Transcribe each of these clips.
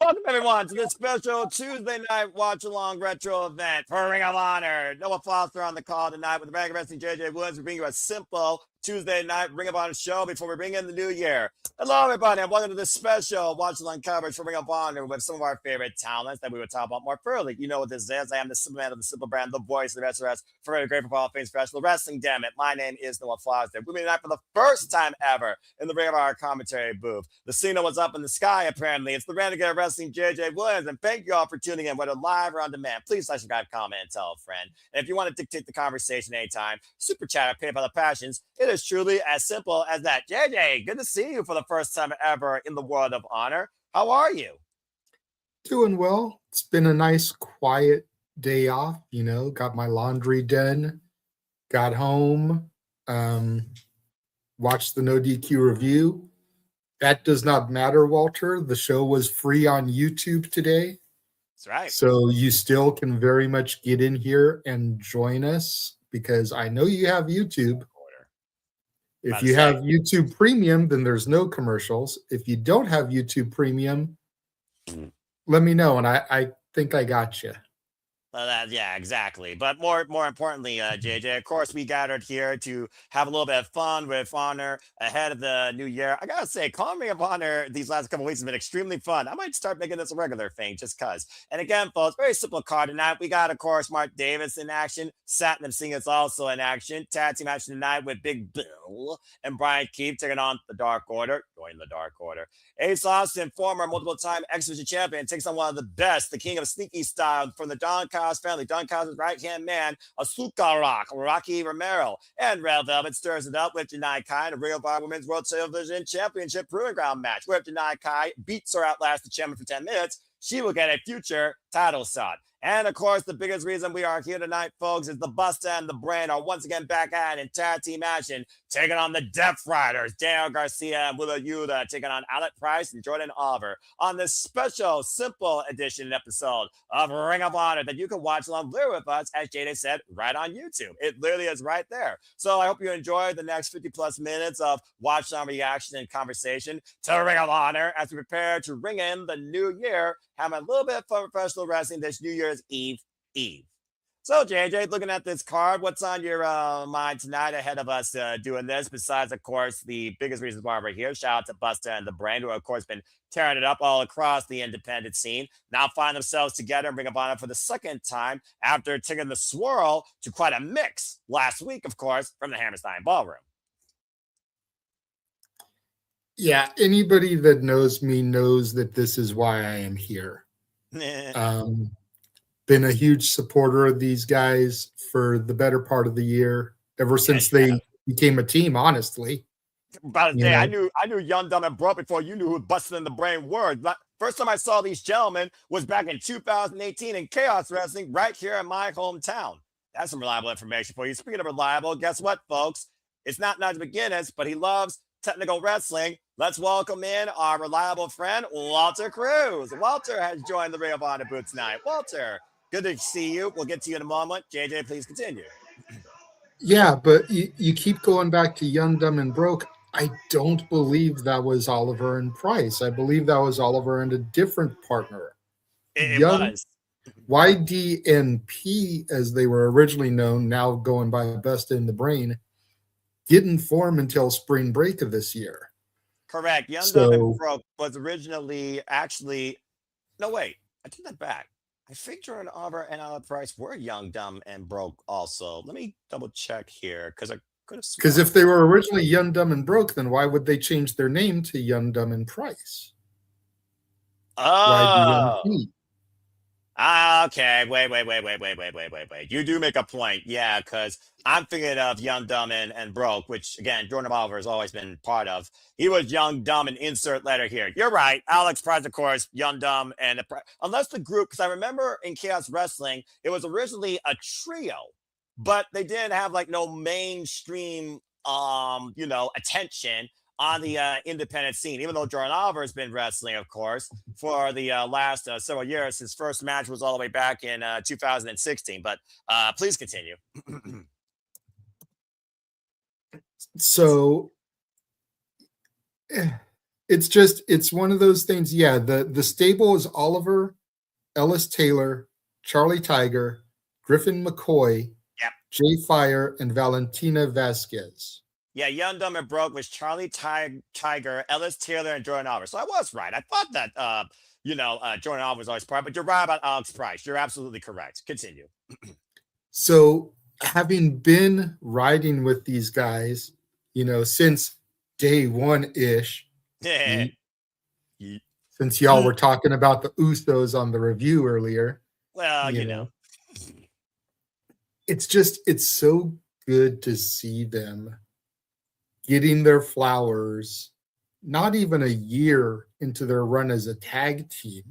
Welcome everyone to this special Tuesday night watch along retro event for Ring of Honor. Noah Foster on the call tonight with the Bang Wrestling JJ Woods. We bring you a simple Tuesday night Ring of Honor show before we bring in the new year. Hello everybody and welcome to this special watch along coverage for Ring of Honor with some of our favorite talents that we will talk about more thoroughly. You know what this is. I am the simple man of the simple brand, the voice of the SRS for a great Hall of Fame professional wrestling. Damn it. My name is Noah Foster. With me tonight for the first time ever in the Ring of Honor commentary booth. The signal was up in the sky apparently. It's the Renegade Wrestling JJ Woods, and thank you all for tuning in, whether live or on demand. Please subscribe, comment, and tell a friend. And if you want to dictate the conversation anytime, super chat or pay by the passions. It is truly as simple as that. JJ, good to see you for the first time ever in the world of honor. How are you? Doing well. It's been a nice, quiet day off. Got my laundry done, got home, watched the No DQ review. That does not matter, Walter. The show was free on YouTube today. That's right. So you still can very much get in here and join us because I know you have YouTube. If you have YouTube Premium, then there's no commercials. If you don't have YouTube Premium, let me know, and I think I got you. Yeah, exactly. But more importantly, JJ, of course, we gathered here to have a little bit of fun with Honor ahead of the new year. I gotta say, calling Ring of Honor these last couple of weeks has been extremely fun. I might start making this a regular thing just cause. And again, folks, very simple card tonight. We got, of course, Mark Davis in action. Satnam Singh is also in action. Tag team action tonight with Big Bill and Bryan taking on the Dark Order. Join the Dark Order. Ace Austin, former multiple-time X-Division champion, takes on one of the best, the king of sneaky style from the Don Callis family. Don Callis' right-hand man, Asuka Rock, Rocky Romero. And Red Velvet stirs it up with Janai Kai in a Ring of Honor Women's World Television Championship Proving Ground match, where if Janai Kai beats or outlasts the champion for 10 minutes, she will get a future title shot. And of course, the biggest reason we are here tonight, folks, is the Bustah and the Bryan are once again back at it in tag team action, taking on the Death Riders, Garcia and Yuta, taking on Alec Price and Jordan Oliver on this special, simple edition episode of Ring of Honor that you can watch along there with us, as Jada said, right on YouTube. It literally is right there. So I hope you enjoy the next 50 plus minutes of watch on reaction and conversation to Ring of Honor as we prepare to ring in the new year, having a little bit of fun professional wrestling this New Year's Eve. So, JJ, looking at this card, what's on your mind tonight ahead of us doing this? Besides, of course, the biggest reasons why we're here. Shout out to Bustah and the Bryan, who have, of course, been tearing it up all across the independent scene. Now find themselves together and Ring of Honor for the second time after taking the swirl to quite a mix last week, of course, from the Hammerstein Ballroom. Yeah, anybody that knows me knows that this is why I am here. Been a huge supporter of these guys for the better part of the year, ever since they became a team, honestly. About a day, I knew Young, Dumb, and Broke before you knew who Bustah and the Bryan were. First time I saw these gentlemen was back in 2018 in Chaos Wrestling right here in my hometown. That's some reliable information for you. Speaking of reliable, guess what, folks? It's not Nigel McGuinness, but he loves technical wrestling. Let's welcome in our reliable friend, Walter Cruz. Walter has joined the Ring of Honor booth tonight. Walter, good to see you. We'll get to you in a moment. JJ, please continue. Yeah, but you keep going back to Young, Dumb, and Broke. I don't believe that was Oliver and Price. I believe that was Oliver and a different partner. It was. YDNP, as they were originally known, now going by Bustah and the Bryan, didn't form until spring break of this year. Correct. Young, Dumb, and Broke was originally no, wait. I take that back. I think Jordan Oliver and Alec Price were Young, Dumb, and Broke also. Let me double check here because I could have sworn. Because if they were originally Young, Dumb, and Broke, then why would they change their name to Young, Dumb, and Price? Oh. Okay. Wait. You do make a point. Yeah, because I'm thinking of Young, Dumb, and Broke, which, again, Jordan Oliver has always been part of. He was Young, Dumb, and insert letter here. You're right. Alex Price, of course, Young, Dumb, and unless the group, because I remember in Chaos Wrestling, it was originally a trio, but they didn't have, no mainstream, attention on the independent scene, even though Jordan Oliver has been wrestling, of course, for the last several years. His first match was all the way back in 2016. But please continue. So it's one of those things. Yeah, the stable is Oliver, Ellis Taylor, Charlie Tiger, Griffin McCoy, Yep. Jay Fire, and Valentina Vasquez. Yeah, Young, Dumb, and Broke was Charlie Tiger, Ellis Taylor, and Jordan Oliver. So I was right. I thought that, Jordan Oliver was always part, but you're right about Alex Price. You're absolutely correct. Continue. So having been riding with these guys, since day one-ish, since y'all were talking about the Usos on the review earlier. Well, it's so good to see them getting their flowers, not even a year into their run as a tag team,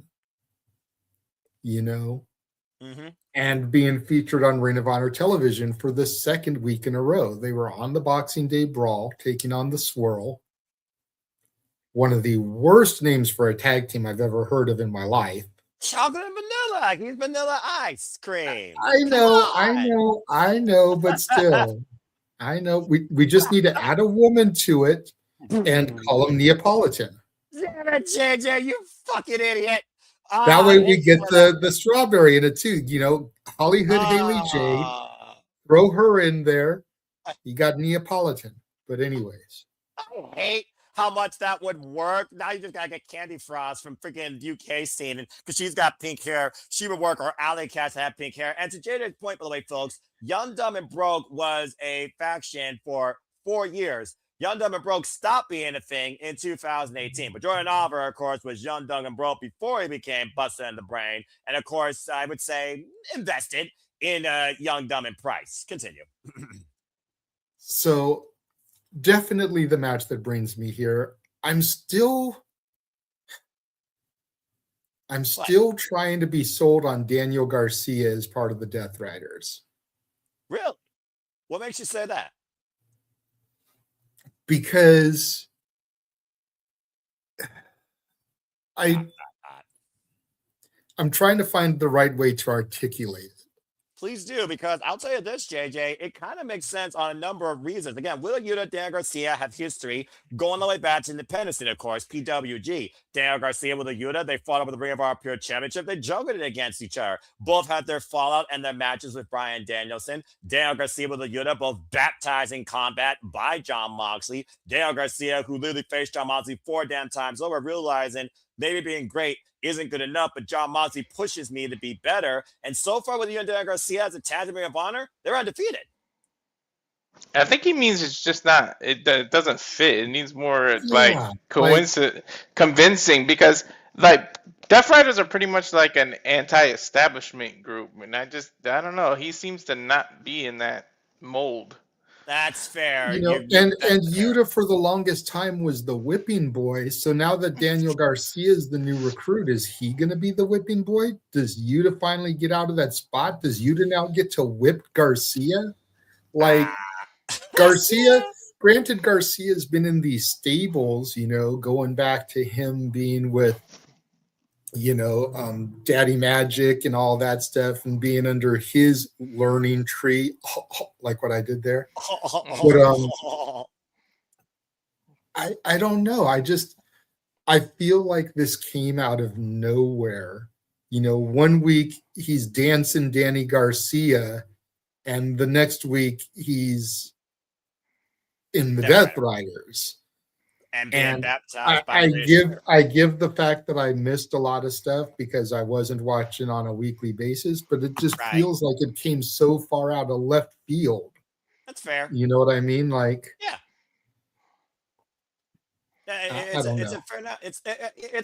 and being featured on Ring of Honor television for the second week in a row. They were on the Boxing Day Brawl, taking on the Swirl, one of the worst names for a tag team I've ever heard of in my life. Chocolate and vanilla. He's vanilla ice cream. I know, but still. I know. We just need to add a woman to it and call him Neapolitan. Damn it, JJ, you fucking idiot. That way we get the strawberry in it too. Hollywood Haley J. Throw her in there. You got Neapolitan. But anyways. I hate how much that would work. Now you just gotta get Candy Frost from freaking UK scene, and because she's got pink hair, she would work. Or Alley Cats have pink hair. And to JJ's point, by the way, folks, Young, Dumb, and Broke was a faction for 4 years. Young, Dumb, and Broke stopped being a thing in 2018. But Jordan Oliver, of course, was Young, Dumb, and Broke before he became Bustah and the Brain. And of course, I would say invested in Young, Dumb, and Price. Continue. So definitely the match that brings me here. I'm still trying to be sold on Daniel Garcia as part of the Death Riders. Really? What makes you say that? Because I'm trying to find the right way to articulate it. Please do, because I'll tell you this, JJ, it kind of makes sense on a number of reasons. Again, Wheeler Yuta, Daniel Garcia have history going all the way back to Independence Day, of course, PWG. Daniel Garcia with the Yuta, they fought over the Ring of Honor Pure Championship. They juggled it against each other. Both had their fallout and their matches with Bryan Danielson. Daniel Garcia with the Yuta, both baptized in combat by Jon Moxley. Daniel Garcia, who literally faced Jon Moxley 4 damn times over, realizing maybe being great isn't good enough, but Jon Moxley pushes me to be better. And so far with you and Daniel Garcia as a tag team Ring of Honor, they're undefeated. I think he means it's just not. It doesn't fit. It needs more convincing, because Death Riders are pretty much like an anti-establishment group, and I don't know. He seems to not be in that mold. That's fair. And Yuta for the longest time was the whipping boy. So now that Daniel Garcia is the new recruit, is he going to be the whipping boy? Does Yuta finally get out of that spot? Does Yuta now get to whip Garcia? Garcia, granted, Garcia's been in these stables, going back to him being with, Daddy Magic and all that stuff, and being under his learning tree, like what I did there. But I don't know. I feel like this came out of nowhere. 1 week he's dancing Danny Garcia, and the next week he's in the Death Riders. And I give the fact that I missed a lot of stuff because I wasn't watching on a weekly basis, but it just feels like it came so far out of left field. That's fair. You know what I mean? Yeah. It's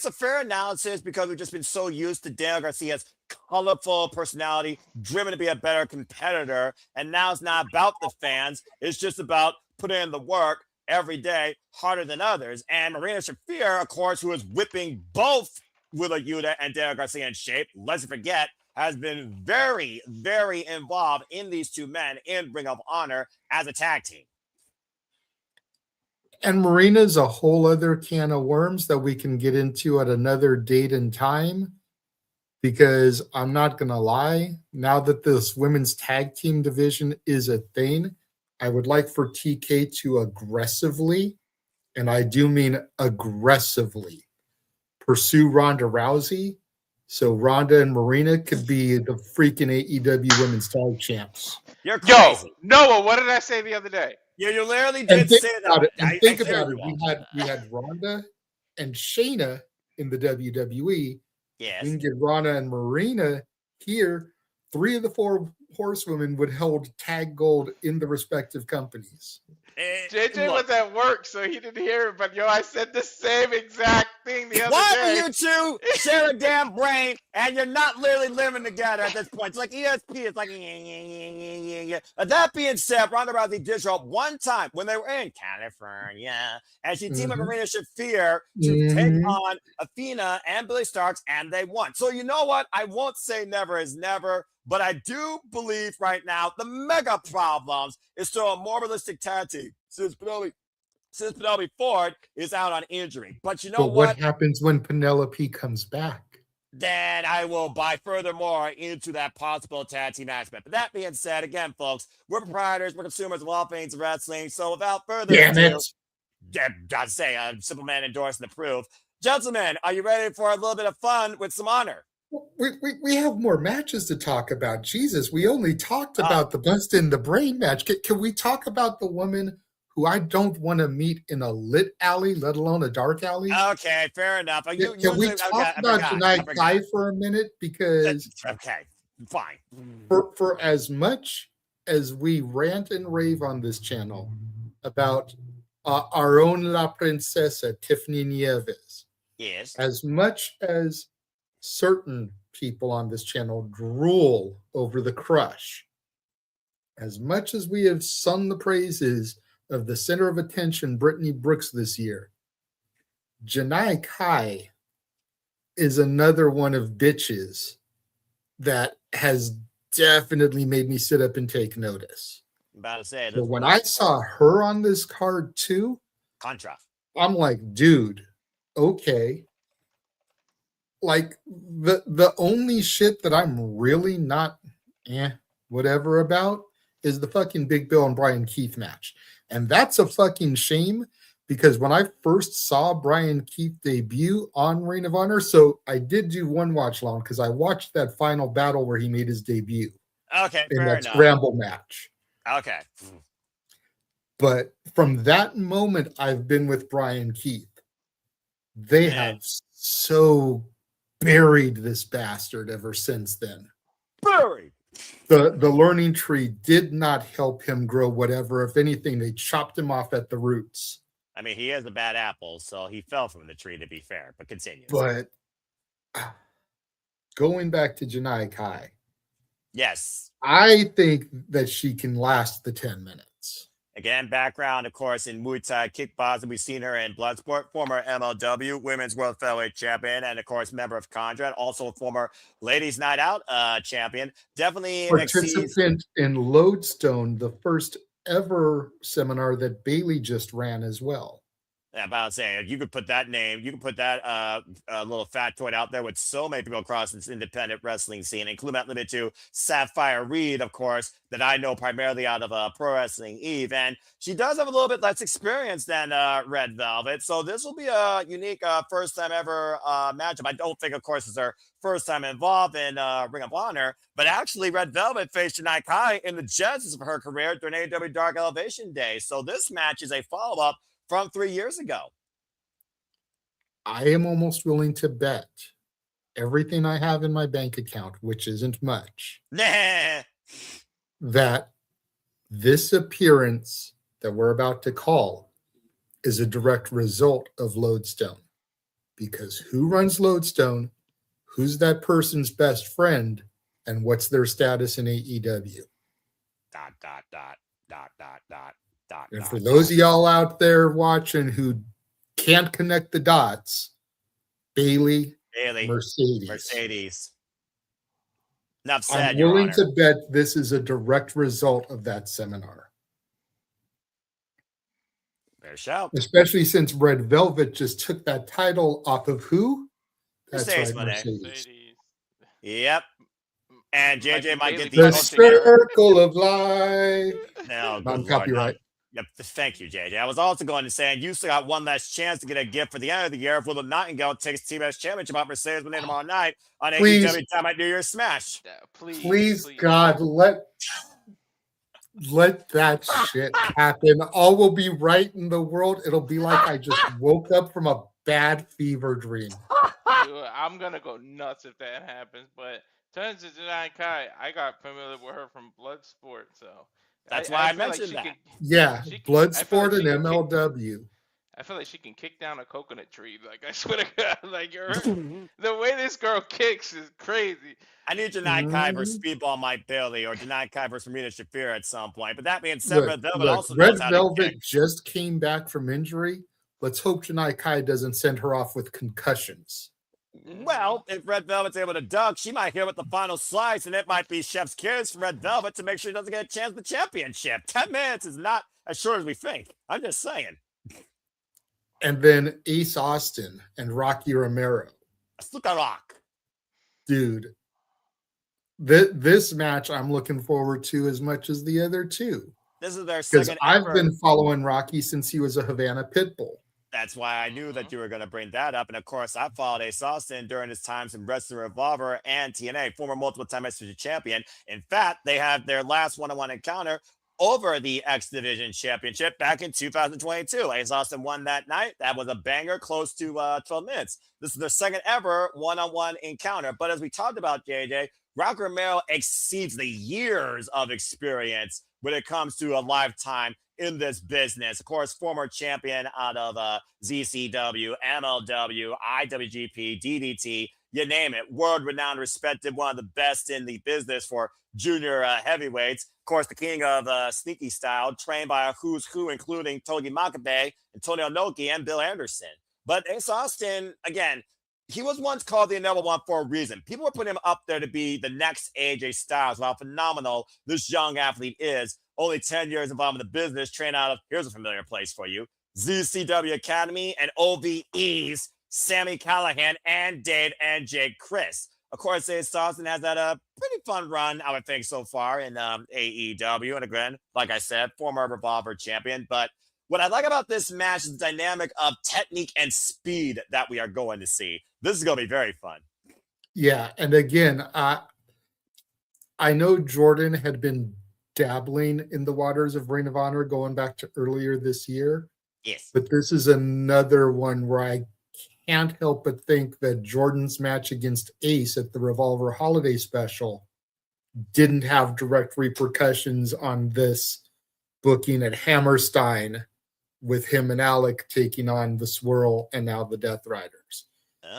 a fair analysis, because we've just been so used to Daniel Garcia's colorful personality, driven to be a better competitor, and now it's not about the fans. It's just about putting in the work every day, harder than others. And Marina Shafir, of course, who is whipping both Wheeler Yuta and Daniel Garcia in shape, let's forget, has been very, very involved in these two men in Ring of Honor as a tag team. And Marina's a whole other can of worms that we can get into at another date and time, because I'm not going to lie, now that this women's tag team division is a thing, I would like for TK to aggressively and I do mean aggressively, pursue Ronda Rousey so Ronda and Marina could be the freaking AEW Women's Tag Champs. You're crazy. Yo, Noah, what did I say the other day? You literally did say that. Think about it. We had Ronda and Shayna in the WWE. Yes. We can get Ronda and Marina here. 3 of the 4 horsewomen would hold tag gold in the respective companies. JJ was at work, so he didn't hear it. But yo, I said the same exact thing the other why day. do you two share a damn brain and you're not literally living together at this point? It's like ESP. It's like yeah. That being said, Ronda Rousey did show up one time when they were in California, and she teamed with Marina Shafir to take on Athena and Billy Starks, and they won. So you know what? I won't say never is never. But I do believe right now the mega problems is still a more realistic tag team since Penelope Ford is out on injury. But you know what happens when Penelope comes back? Then I will buy furthermore into that possible tag team aspect. But that being said, again, folks, we're proprietors, we're consumers of all things wrestling. So without further ado, I'd say a simple man endorsed and approved. Gentlemen, are you ready for a little bit of fun with some honor? We have more matches to talk about. Jesus, we only talked about the Bustah in the Brain match. Can we talk about the woman who I don't want to meet in a lit alley, let alone a dark alley? Okay, fair enough. Can we talk about Janai Kai for a minute? Because okay, fine. For as much as we rant and rave on this channel about our own La Princesa, Tiffany Nieves, yes, as much as certain people on this channel drool over the Crush, as much as we have sung the praises of the center of attention, Brittany Brooks, this year, Janai Kai is another one of bitches that has definitely made me sit up and take notice. I'm about to say, but when I saw her on this card too, Contra, I'm like, dude, okay. Like the only shit that I'm really not whatever about is the fucking Big Bill and Bryan Keith match. And that's a fucking shame because when I first saw Bryan Keith debut on Ring of Honor, so I did do one watch long because I watched that final battle where he made his debut. Okay, in fair that enough. scramble match. Okay. But from that moment, I've been with Bryan Keith. They have so buried this bastard ever since then. Buried. The learning tree did not help him grow whatever. If anything, they chopped him off at the roots. I mean, he is a bad apple, so he fell from the tree, to be fair, but continue. But going back to Janai Kai. Yes. I think that she can last the 10 minutes. Again, background, of course, in Muay Thai kickboxing. We've seen her in Bloodsport, former MLW Women's World Featherweight Champion, and of course, member of Conrad, also former Ladies Night Out champion. Definitely participant in Lodestone, the first ever seminar that Bailey just ran as well. Yeah, about to say, you could put that name, you could put that little factoid out there with so many people across this independent wrestling scene, including that limited to Sapphire Reed, of course, that I know primarily out of Pro Wrestling Eve. And she does have a little bit less experience than Red Velvet. So this will be a unique first time ever matchup. I don't think, of course, it's her first time involved in Ring of Honor, but actually Red Velvet faced Janai Kai in the genesis of her career during AEW Dark Elevation Day. So this match is a follow-up from 3 years ago. I am almost willing to bet everything I have in my bank account, which isn't much, that this appearance that we're about to call is a direct result of Lodestone. Because who runs Lodestone? Who's that person's best friend? And what's their status in AEW? ... And for those of y'all out there watching who can't connect the dots, Bailey, Mercedes. Enough said, I'm willing to bet this is a direct result of that seminar. Fair shout. Especially since Red Velvet just took that title off of who? That's right, Mercedes. Yep. And JJ might get the circle of life. No, non-copyright. Yep, thank you, JJ. I was also going to say, and you still got one last chance to get a gift for the end of the year if Willow Nightingale takes TBS Championship out Mercedes Benz tomorrow night on Please. AEW Dynamite New Year's Smash. Please, God, let that shit happen. All will be right in the world. It'll be like I just woke up from a bad fever dream. Dude, I'm gonna go nuts if that happens. But turns to Janai Kai, I got familiar with her from Bloodsport, so that's why I feel mentioned like that. Bloodsport and MLW. I feel like she can kick down a coconut tree. Like, I swear to God, like, the way this girl kicks is crazy. I need Janai Kai versus Speedball Mike Bailey or Janai Kai versus Marina Shafir at some point. But that being said, Red Velvet also knows how to kick. Just came back from injury. Let's hope Janai Kai doesn't send her off with concussions. Well, if Red Velvet's able to duck, she might hear with the final slice, and it might be Chef's kiss from Red Velvet to make sure she doesn't get a chance at the championship. 10 minutes is not as short as we think. I'm just saying. And then Ace Austin and Rocky Romero. Asuka Rock. Dude, this match I'm looking forward to as much as the other two. This is their second ever. I've been following Rocky since he was a Havana Pitbull. That's why I knew that you were going to bring that up. And of course, I followed Ace Austin during his times in Wrestling Revolver and TNA, former multiple-time SWG champion. In fact, they had their last one-on-one encounter over the X Division Championship back in 2022. Ace Austin won that night. That was a banger, close to 12 minutes. This is their second ever one-on-one encounter. But as we talked about, JJ, Rocky Romero exceeds the years of experience when it comes to a lifetime in this business. Of course, former champion out of ZCW, MLW, IWGP, DDT, you name it. World-renowned, respected, one of the best in the business for junior heavyweights. Of course, the king of sneaky style, trained by a who's who, including Togi Makabe, Antonio Inoki, and Bill Anderson. But Ace Austin, again, he was once called the number one for a reason. People were putting him up there to be the next AJ Styles. How phenomenal this young athlete is. Only 10 years involved in the business, trained out of, here's a familiar place for you, ZCW Academy and OVE's Sammy Callahan and Dave and Jake Chris. Of course, Ace Austin has had a pretty fun run, I would think, so far in AEW. And again, like I said, former Revolver champion. But what I like about this match is the dynamic of technique and speed that we are going to see. This is going to be very fun. Yeah, and again, I know Jordan had been dabbling in the waters of Ring of Honor going back to earlier this year. Yes. But this is another one where I can't help but think that Jordan's match against Ace at the Revolver Holiday Special didn't have direct repercussions on this booking at Hammerstein with him and Alec taking on the Swirl and now the Death Riders.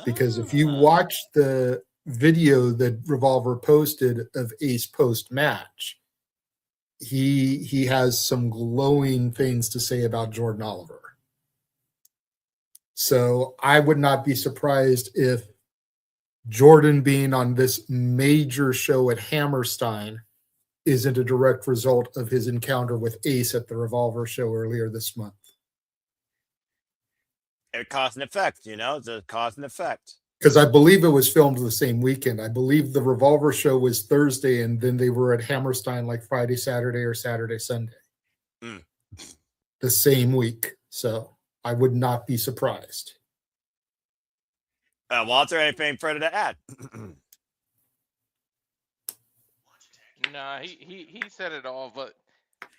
Because if you watch the video that Revolver posted of Ace post-match, he has some glowing things to say about Jordan Oliver. So I would not be surprised if Jordan being on this major show at Hammerstein isn't a direct result of his encounter with Ace at the Revolver show earlier this month. It cause and effect, it's a cause and effect. Because I believe it was filmed the same weekend. I believe the Revolver show was Thursday, and then they were at Hammerstein like Friday, Saturday, or Saturday, Sunday. The same week. So I would not be surprised. Walter, anything further to add? Nah, he said it all. But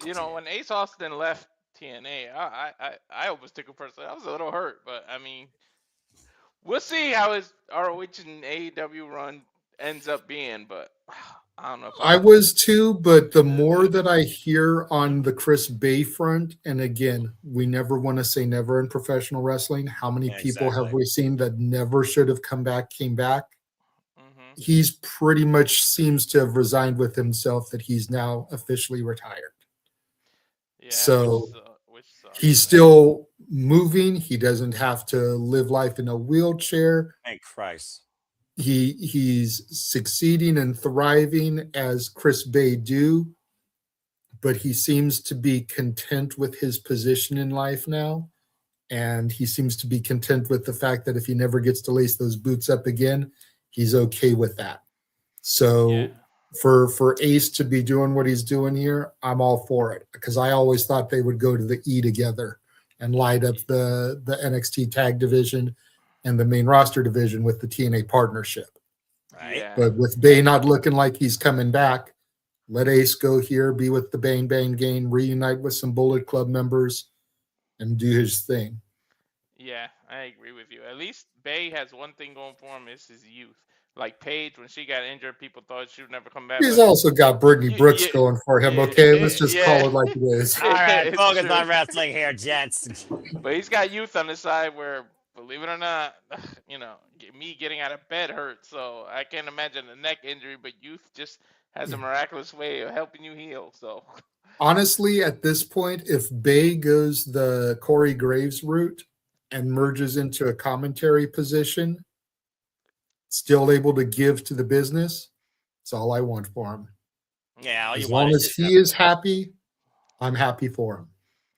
when Ace Austin left TNA, I almost took it personally. I was a little hurt, but I mean, we'll see how his ROH and AEW run ends up being. But I don't know. I was too, but the more that I hear on the Chris Bay front, and again, we never want to say never in professional wrestling. How many people have we seen that never should have come back, came back? He's pretty much seems to have resigned with himself that he's now officially retired. Yeah, so he's still moving. He doesn't have to live life in a wheelchair. Thank Christ. He's succeeding and thriving as Chris Bay do, but he seems to be content with his position in life now. And he seems to be content with the fact that if he never gets to lace those boots up again, he's okay with that. So for Ace to be doing what he's doing here, I'm all for it because I always thought they would go to the E together and light up the NXT tag division and the main roster division with the TNA partnership. Right. Yeah. But with Bay not looking like he's coming back, let Ace go here, be with the Bang Bang Gang, reunite with some Bullet Club members, and do his thing. Yeah, I agree with you. At least Bay has one thing going for him: is his youth. Like Paige, when she got injured, people thought she would never come back. He's but also got Brittany Brooks yeah, going for him. yeah, Okay, let's just yeah. call it like it is. All right, It's focus true. on wrestling here, gents. But he's got youth on the side where, believe it or not, me getting out of bed hurts. So I can't imagine a neck injury, but youth just has a miraculous way of helping you heal. So Honestly, at this point, if Bay goes the Corey Graves route and merges into a commentary position, still able to give to the business, it's all I want for him. Yeah, all you As want long is as just he is happy, I'm happy for him.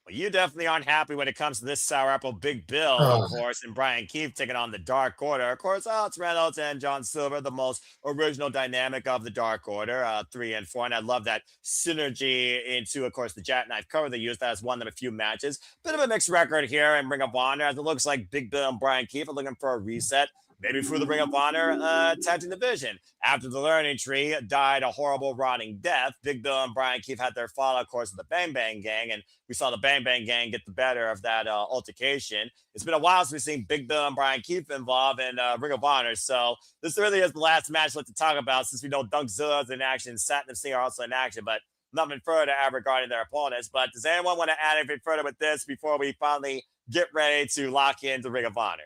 Well, you definitely aren't happy when it comes to this sour apple Big Bill, Oh. of course, and Bryan Keith taking on the Dark Order. Of course, Alex Reynolds and John Silver, the most original dynamic of the Dark Order, 3 and 4. And I love that synergy into, of course, the jackknife cover they used. That has won them a few matches. Bit of a mixed record here in Ring of Honor, as it looks like Big Bill and Bryan Keith are looking for a reset. Maybe for the Ring of Honor tag team division. After the learning tree died a horrible, rotting death, Big Bill and Bryan Keith had their fall, of course, of the Bang Bang Gang, and we saw the Bang Bang Gang get the better of that altercation. It's been a while since we've seen Big Bill and Bryan Keith involved in Ring of Honor, so this really is the last match left to talk about since we know Dunkzilla's in action, Satnam and Singh are also in action, but nothing further to add regarding their opponents. But does anyone want to add anything further with this before we finally get ready to lock into Ring of Honor?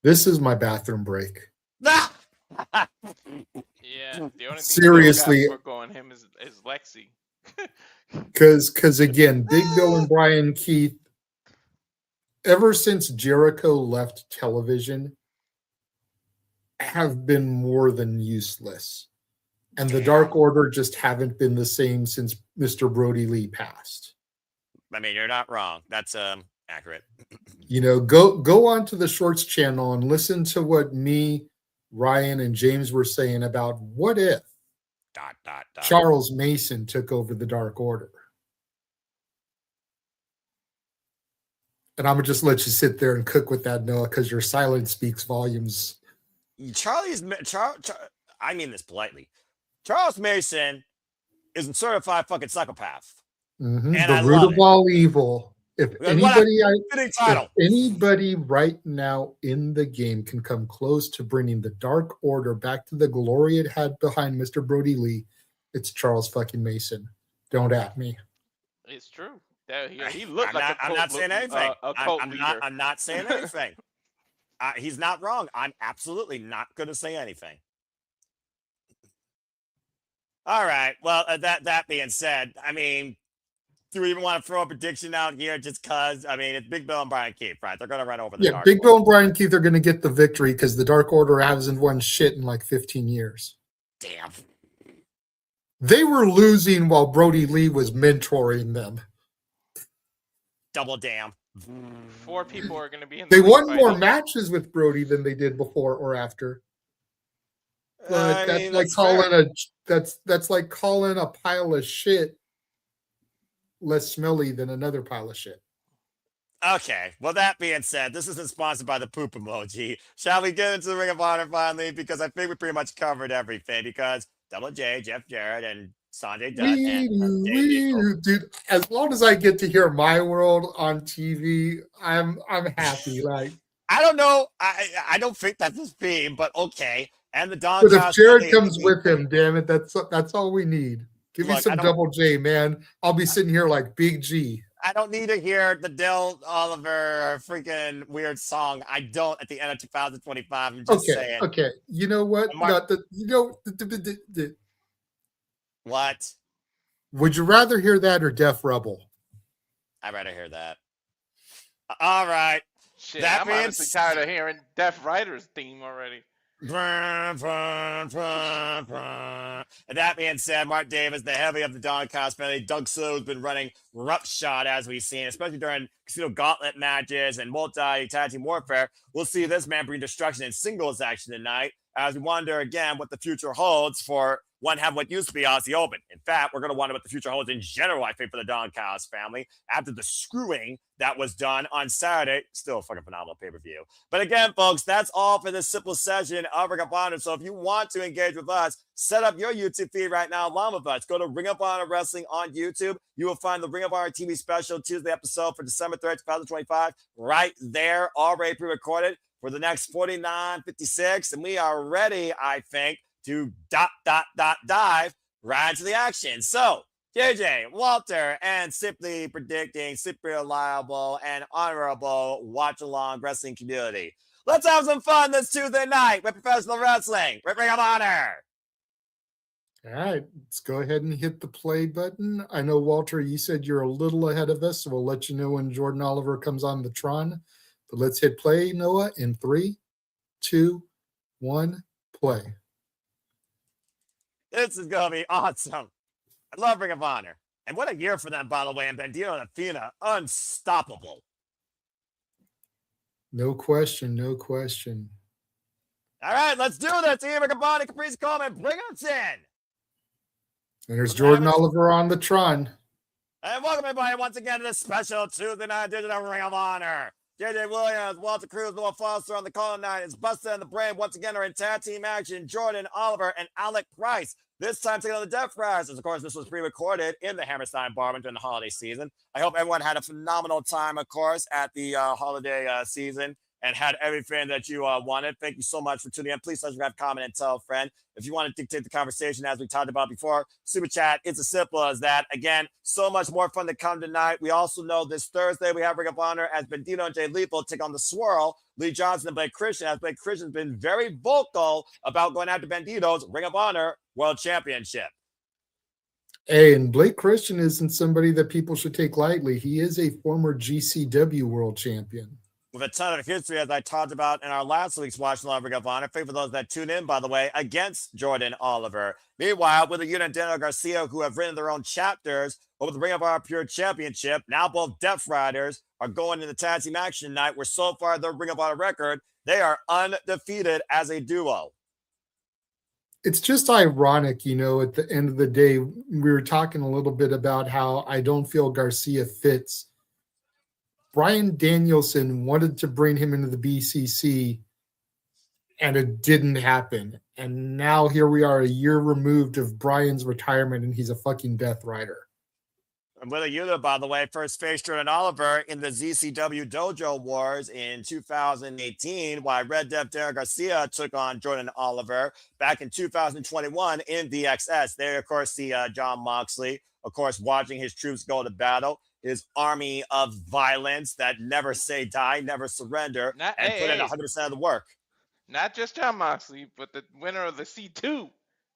This is my bathroom break. yeah, the only thing Seriously, for going him is Lexi. Because again, Big Bill and Bryan Keith, ever since Jericho left television, have been more than useless. And the Dark Order just haven't been the same since Mr. Brody Lee passed. I mean, you're not wrong. That's accurate. Go onto the Shorts channel and listen to what me, Ryan, and James were saying about what if Charles Mason took over the Dark Order. And I'm going to just let you sit there and cook with that, Noah, because your silence speaks volumes. I mean this politely. Charles Mason is a certified fucking psychopath. Mm-hmm. And the root of all evil. If anybody right now in the game can come close to bringing the Dark Order back to the glory it had behind Mr. Brody Lee, it's Charles fucking Mason. Don't at me. It's true. He looked I'm not saying anything. I'm not saying anything. He's not wrong. I'm absolutely not going to say anything. All right. Well, that being said, I mean, do we even want to throw a prediction out here just because? I mean, it's Big Bill and Bryan Keith, right? They're going to run over the Dark Big Order. Bill and Bryan Keith are going to get the victory because the Dark Order hasn't won shit in like 15 years. Damn. They were losing while Brody Lee was mentoring them. Double damn. 4 people are going to be in. They won more matches with Brody than they did before or after. But that's like calling a pile of shit less smelly than another pile of shit. Okay. Well, that being said, this isn't sponsored by the poop emoji. Shall we get into the Ring of Honor finally? Because I think we pretty much covered everything. Because Double J, Jeff Jarrett, and Sanjay Dutt. Dude, as long as I get to hear My World on TV, I'm happy. Like, I don't know. I don't think that's his theme, but okay. And the Don. But if Jared comes with him, damn it, that's all we need. Give me some Double J, man. I'll be sitting here like Big G. I don't need to hear the Dale Oliver freaking weird song. I don't at the end of 2025. I'm just saying. Okay. You know what? What? Would you rather hear that or Def Rebel? I'd rather hear that. All right. Shit, I'm honestly tired of hearing Def Rider's theme already. And that being said, Mark Davis, the heavy of the Don Cost family, Doug Silver's been running roughshod as we've seen, especially during Casino Gauntlet matches and multi-tag team warfare. We'll see this man bring destruction in singles action tonight as we wonder again what the future holds for want to have what used to be Aussie Open. In fact, we're going to wonder what the future holds in general, I think, for the Don Callis family after the screwing that was done on Saturday. Still a fucking phenomenal pay-per-view. But again, folks, that's all for this simple session of Ring of Honor. So if you want to engage with us, set up your YouTube feed right now along with us. Go to Ring of Honor Wrestling on YouTube. You will find the Ring of Honor TV special Tuesday episode for December 3rd, 2025 right there, already pre-recorded for the next 49.56. And we are ready, I think, to dive right into the action. So, JJ, Walter, and simply predicting, super reliable and honorable watch-along wrestling community. Let's have some fun this Tuesday night with professional wrestling with Ring of Honor. All right, let's go ahead and hit the play button. I know, Walter, you said you're a little ahead of us, so we'll let you know when Jordan Oliver comes on the Tron. But let's hit play, Noah, in 3, 2, 1, play. This is going to be awesome. I love Ring of Honor. And what a year for them, by the way. And Bandito and Athena, unstoppable. No question, no question. All right, let's do this. Ian Riccaboni, Caprice Coleman, bring us in. And there's Jordan Oliver on the Tron. And welcome, everybody, once again to this special Tuesday Night Edition of Ring of Honor. JJ Williams, Walter Cruz, Noah Foster on the call tonight. It's Bustah and the Bryan once again are in tag team action. Jordan Oliver and Alec Price. This time taking on the Death Riders. Of course, this was pre-recorded in the Hammerstein Ballroom during the holiday season. I hope everyone had a phenomenal time, of course, at the holiday season and had everything that you wanted. Thank you so much for tuning in. Please subscribe, comment, and tell a friend. If you want to dictate the conversation, as we talked about before, Super Chat, it's as simple as that. Again, so much more fun to come tonight. We also know this Thursday we have Ring of Honor as Bandito and Jay Lethal take on the Swirl, Lee Johnson and Blake Christian, as Blake Christian's been very vocal about going after Bandito's Ring of Honor World Championship. Hey, and Blake Christian isn't somebody that people should take lightly. He is a former GCW World Champion. With a ton of history, as I talked about in our last week's Watch Along Ring of Honor. For those that tune in, by the way, against Jordan Oliver. Meanwhile, with the Yuta and Daniel Garcia, who have written their own chapters over the Ring of Honor Pure Championship, now both Death Riders are going into tag team action tonight, where so far their Ring of Honor record, they are undefeated as a duo. It's just ironic, you know, at the end of the day, we were talking a little bit about how I don't feel Garcia fits. Bryan Danielson wanted to bring him into the BCC, and it didn't happen. And now here we are a year removed of Bryan's retirement, and he's a fucking Death Rider. And with a Yuta, by the way, first faced Jordan Oliver in the ZCW Dojo Wars in 2018, while Red Death Daniel Garcia took on Jordan Oliver back in 2021 in DXS. There, of course, see John Moxley, of course, watching his troops go to battle. His army of violence that never say die, never surrender, and put in 100% of the work. Not just John Moxley, but the winner of the C2,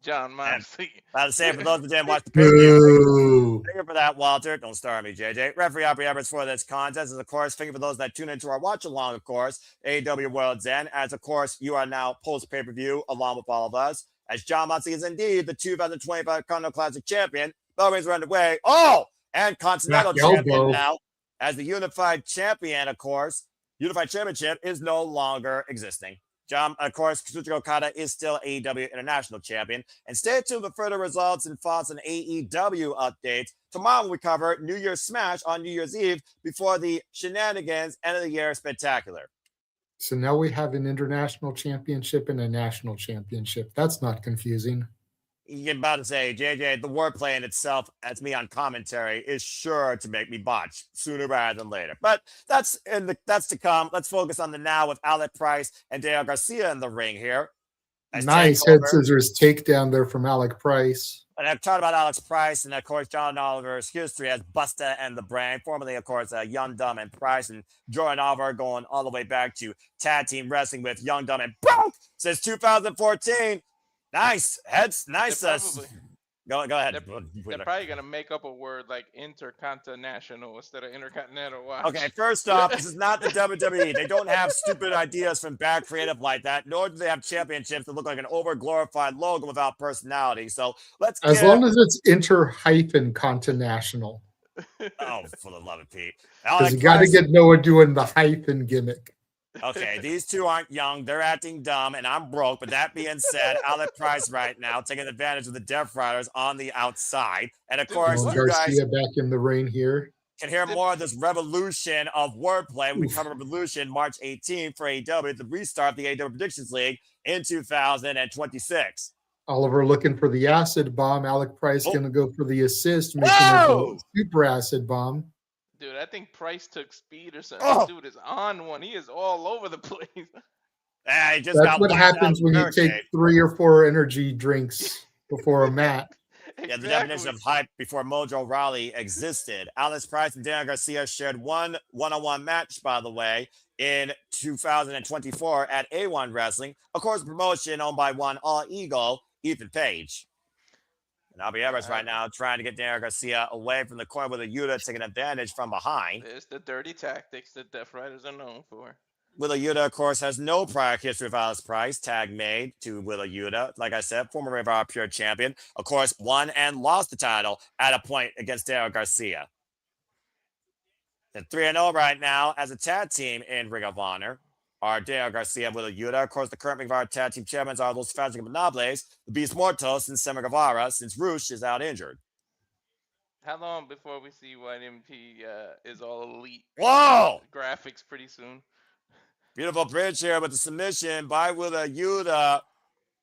John Moxley. I was saying, for those that didn't watch the pay-per-view, finger for that, Walter. Don't star me, JJ. Referee Aubrey Everett for this contest is, of course, finger for those that tune into our watch-along, of course, AEW World's End, as, of course, you are now post-pay-per-view along with all of us, as John Moxley is indeed the 2025 Continental Classic Champion. Bell rings are underway. Oh! And Continental Champion now, as the Unified Champion, of course. Unified Championship is no longer existing. John, of course, Kazuchika Okada is still AEW International Champion. And stay tuned for further results and thoughts on AEW updates. Tomorrow we cover New Year's Smash on New Year's Eve before the Shenanigans End of the Year Spectacular. So now we have an international championship and a national championship. That's not confusing. You're about to say, JJ, the wordplay in itself, as me on commentary, is sure to make me botch sooner rather than later. But that's to come. Let's focus on the now with Alec Price and Daniel Garcia in the ring here. Nice head scissors takedown there from Alec Price. And I've talked about Alex Price and, of course, John Oliver's history as Bustah and the Bryan, formerly, of course, Young, Dumb, and Price, and Jordan Oliver going all the way back to tag team wrestling with Young, Dumb, and Broke since 2014. Nice. Heads. Nice. Go ahead. They're probably going to make up a word like intercontinental instead of intercontinental. Watch. Okay, first off, this is not the WWE. They don't have stupid ideas from bad creative like that, nor do they have championships that look like an over-glorified logo without personality. So let's As long as it's inter-continental. Oh, for the love of Pete. Because you got to get Noah doing the hyphen gimmick. Okay, these two aren't young. They're acting dumb, and I'm broke. But that being said, Alec Price right now taking advantage of the Death Riders on the outside. And of Dude, course, what? you guys Garcia back in the ring here. can hear more of this revolution of wordplay when we Oof. cover Revolution March 18th for AEW, the restart of the AEW Predictions League in 2026. Oliver looking for the acid bomb. Alec Price Oh. going to go for the assist, making Whoa! it a super acid bomb. Dude, I think Price took speed or something. Oh. Dude is on one. He is all over the place. He just That's got what whacked out happens of when the you take barricade. 3 or 4 energy drinks before a mat. Yeah, the definition of hype before Mojo Rawley existed. Alex Price and Daniel Garcia shared one one-on-one match, by the way, in 2024 at A1 Wrestling. Of course, promotion owned by one All Eagle, Ethan Page. And Albie Everest right now trying to get Daniel Garcia away from the corner with a Yuta taking advantage from behind. There's the dirty tactics that Death Riders are known for. Willa Yuta, of course, has no prior history of Alex Price. Tag made to Willa Yuta. Like I said, former Ring of Honor Pure Champion. Of course, won and lost the title at a point against Daniel Garcia. And 3-0 right now as a tag team in Ring of Honor are Daniel Garcia and Willa Yuta. Of course, the current Ring of Honor tag team champions are Los Fantásticos Ingobernables, the Beast Mortos, and Sammy Guevara, since Roosh is out injured. How long before we see YMP is all elite? Whoa! Graphics pretty soon. Beautiful bridge here with the submission by Willa Yuta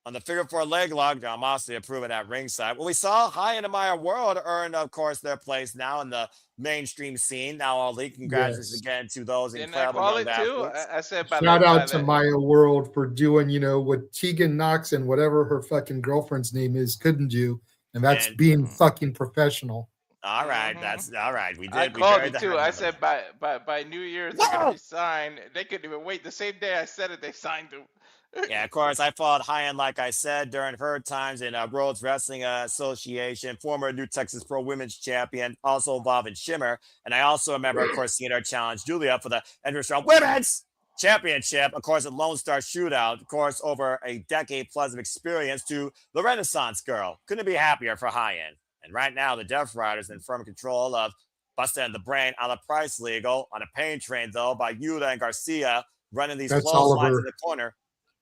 on the figure 4 leg lock. John Moxley approving at ringside. Well, we saw High in the Maya World earn, of course, their place now in the mainstream scene. Now, all elite. Congratulations again to those Didn't I incredible call young it too? athletes. I said by Shout the, out by to the, Maya World for doing, what Tegan Knox and whatever her fucking girlfriend's name is couldn't do. And that's being fucking professional. All right, that's all right. We did. I we called buried it the too. I hatchet. said by New Year's they're gonna be signed. They couldn't even wait. The same day I said it, they signed him. Yeah, of course, I fought high end, like I said, during her times in Rhodes Wrestling Association, former New Texas Pro Women's Champion, also involved in Shimmer. And I also remember, of course, seeing her challenge Julia for the Entrance Round Women's Championship, of course, at Lone Star Shootout, of course, over a decade plus of experience to the Renaissance Girl. Couldn't be happier for high end. And right now, the Death Riders in firm control of Bustah and the Brain a la Price Legal on a pain train, though, by Yuta and Garcia running these clotheslines in the corner.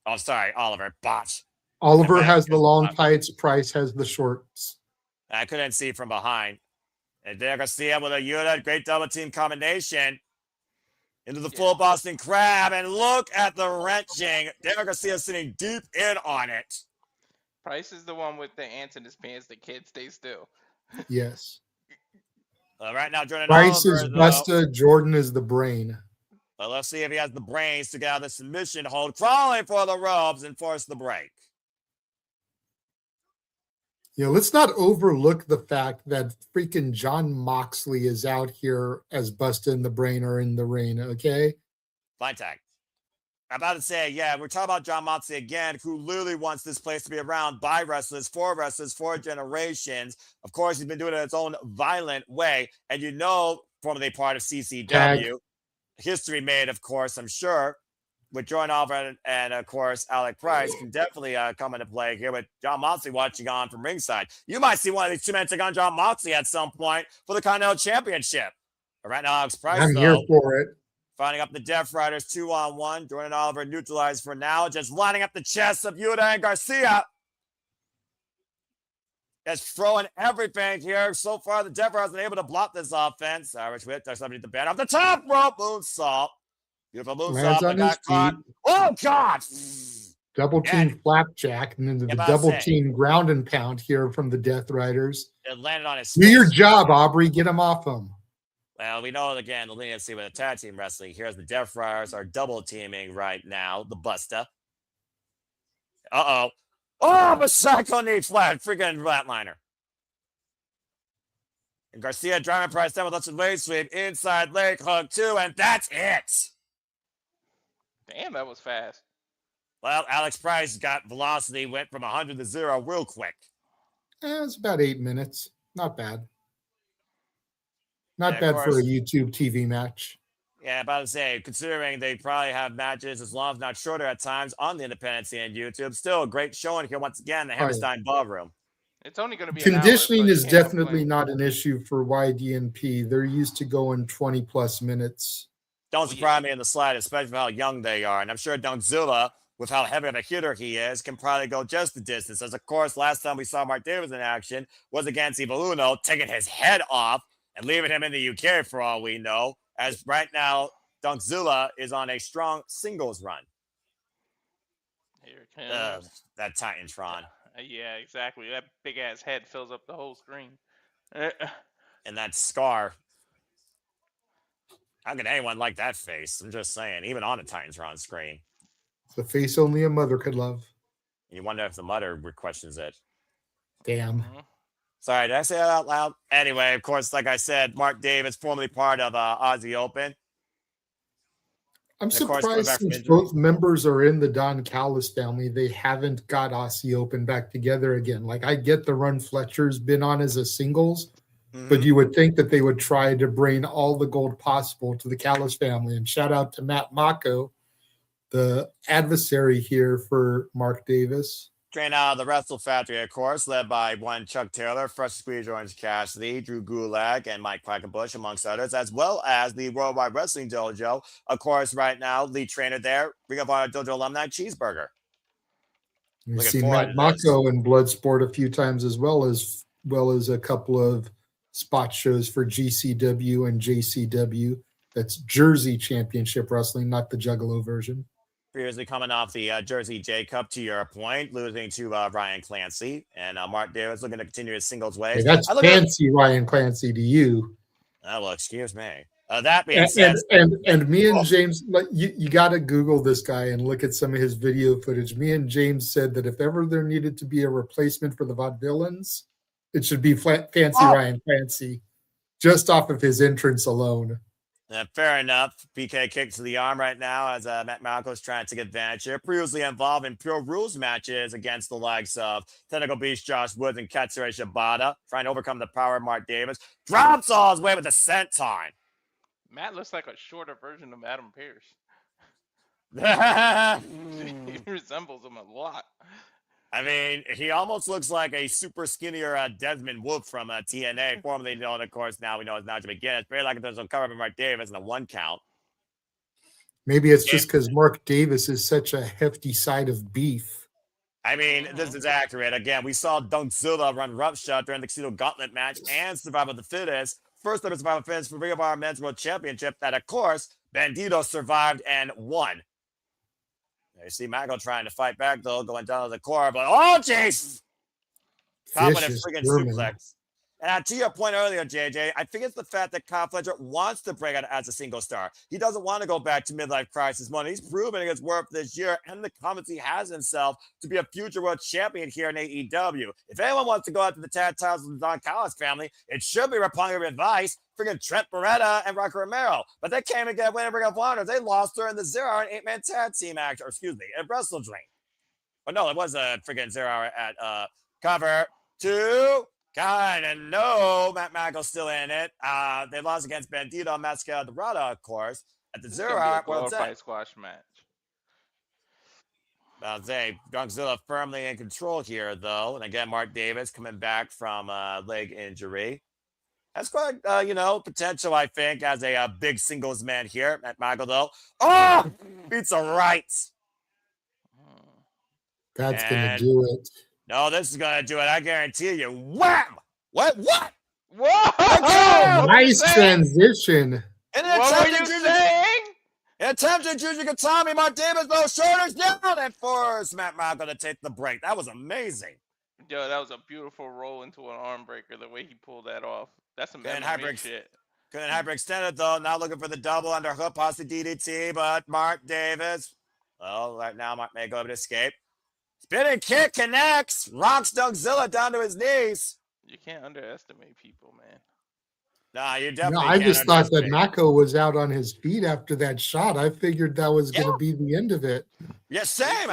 Oh, sorry, Oliver. Botch. Oliver has the long tights. Price has the shorts. I couldn't see from behind. And there Garcia with a Yuta. Great double team combination. Into the full Boston Crab. And look at the wrenching. Daniel Garcia sitting deep in on it. Price is the one with the ants in his pants that can't stay still. Yes. Right now, Jordan Price Oliver, is Bustah. Jordan is the Brain. Well, let's see if he has the brains to get out of the submission hold, crawling for the ropes and force the break. Let's not overlook the fact that freaking John Moxley is out here as Bustah and the Brain are in the ring, okay? Fine tag. I'm about to say, yeah, we're talking about John Moxley again, who literally wants this place to be around by wrestlers, for generations. Of course, he's been doing it in its own violent way. And formerly part of CCW. Tag. History made, of course, I'm sure, with Jordan Oliver and of course, Alec Price can definitely come into play here with John Moxley watching on from ringside. You might see one of these two men take on John Moxley at some point for the Continental Championship. But right now, Alex Price, I'm here for it. finding up the Death Riders 2-on-1. Jordan Oliver neutralized for now, just lining up the chests of Yuta and Garcia. Just throwing everything here. So far, the Death Riders have been able to block this offense. Irish whip, there's somebody to the band off the top rope. Moonsault. Beautiful moonsault. Lands on his Caught. feet. Oh, God. Double team flapjack, and then the double team ground and pound here from the Death Riders. It landed on his Do your job, Aubrey. Get him off him. Well, we know again the leniency with the tag team wrestling. Here's the Death Riders are double teaming right now. The Bustah. Uh-oh. Oh, but Psycho knee flat. Freaking flatliner. And Garcia driving Price down with lots of leg sweep. Inside leg hook, too. And that's it. Damn, that was fast. Well, Alex Price got velocity, went from 100 to 0 real quick. It's about 8 minutes. Not bad. Not Yeah, bad of for a course. YouTube TV match. Yeah, about to say, considering they probably have matches as long as not shorter at times on the independent scene and YouTube, still a great showing here once again, the Hammerstein Ballroom. It's only going to be Conditioning an hour, is definitely not an issue for YDNP. They're used to going 20 plus minutes. don't surprise me in the slightest, especially for how young they are. And I'm sure Dunkzilla, with how heavy of a hitter he is, can probably go just the distance. As of course, last time we saw Mark Davis in action was against Evil Uno, taking his head off and leaving him in the UK for all we know. As right now, Dunkzilla is on a strong singles run. Here it comes. That Titantron. Yeah, exactly. That big ass head fills up the whole screen. And that scar. How can anyone like that face? I'm just saying, even on a Titantron screen. It's a face only a mother could love. You wonder if the mother questions it. Damn. Sorry, did I say that out loud? Anyway, of course, like I said, Mark Davis, formerly part of Aussie Open. I'm surprised since both members are in the Don Callis family, they haven't got Aussie Open back together again. Like, I get the run Fletcher's been on as a singles, but you would think that they would try to bring all the gold possible to the Callis family. And shout out to Matt Mako, the adversary here for Mark Davis. Trained out of the Wrestle Factory, of course, led by one Chuck Taylor, Fresh Squeeze Orange Cassidy, Drew Gulak, and Mike Quackenbush, amongst others, as well as the Worldwide Wrestling Dojo. Of course, right now, lead trainer there, Ring of Honor Dojo alumni, Cheeseburger. You've seen Matt Mako in Bloodsport a few times, as well as a couple of spot shows for GCW and JCW. That's Jersey Championship Wrestling, not the Juggalo version. Previously coming off the Jersey J Cup, to your point, losing to Ryan Clancy. And Mark Davis looking to continue his singles ways. Hey, that's fancy Ryan Clancy to you. Well, excuse me. That being said. And me and James, you got to Google this guy and look at some of his video footage. Me and James said that if ever there needed to be a replacement for the Vaudevillains, it should be fancy Ryan Clancy, just off of his entrance alone. Fair enough. PK kicks to the arm right now as Matt Malcolm is trying to take advantage here. Previously involved in Pure Rules matches against the likes of Technical Beast Josh Woods and Katsura Shibata, trying to overcome the power of Mark Davis. Drops all his way with the senton. Matt looks like a shorter version of Adam Pearce. He resembles him a lot. I mean, he almost looks like a super skinnier Desmond Wolf from TNA, formerly known, of course, now we know as Nigel McGuinness. It's very likely there's a cover of Mark Davis in a 1 count. Maybe it's just because Mark Davis is such a hefty side of beef. I mean, this is accurate. Again, we saw Dunkzilla run roughshod during the Casino Gauntlet match and Survival of the Fittest. First ever Survival of the Fittest for Ring of Honor Men's World Championship that, of course, Bandito survived and won. You see Michael trying to fight back, though, going down to the core, but oh, jeez! Confident friggin' suplex. And to your point earlier, JJ, I think it's the fact that Kyle Fletcher wants to break out as a single star. He doesn't want to go back to midlife crisis mode. He's proven his worth this year and the confidence he has himself to be a future world champion here in AEW. If anyone wants to go after the tag titles of the Don Callis family, it should be Roppongi Advice, friggin' Trent Beretta and Rocky Romero. But they came and get winning Ring of Honor. They lost during the 0 Hour and 8-man tag team match, or excuse me, at Wrestle Dream. But no, it was a friggin' 0 Hour at Cover 2. Kind of no, Matt Michael's still in it. They lost against Bandito Mascara Dorada, of course, at the 0 Hour glorified squash match. I'll say Dunkzilla firmly in control here, though. And again, Mark Davis coming back from leg injury. That's quite, potential, I think, as a big singles man here. Matt Michael, though. Oh! Beats a right. That's going to do it. No, this is going to do it. I guarantee you. Wham! What? Whoa! Nice transition. What were you saying? In attempt to Juju Katami, Mark Davis, those shoulders down, and force Matt Michael to take the break. That was amazing. Yo, that was a beautiful roll into an arm breaker, the way he pulled that off. That's some MMA shit. Couldn't hyperextend it, though. Now looking for the double underhook, possibly DDT, but Mark Davis. Well, right now, Mark may go able to escape. Spinning kick connects. Rocks Dunkzilla down to his knees. You can't underestimate people, man. Nah, you definitely I just thought that Mako was out on his feet after that shot. I figured that was going to be the end of it. Yeah, same.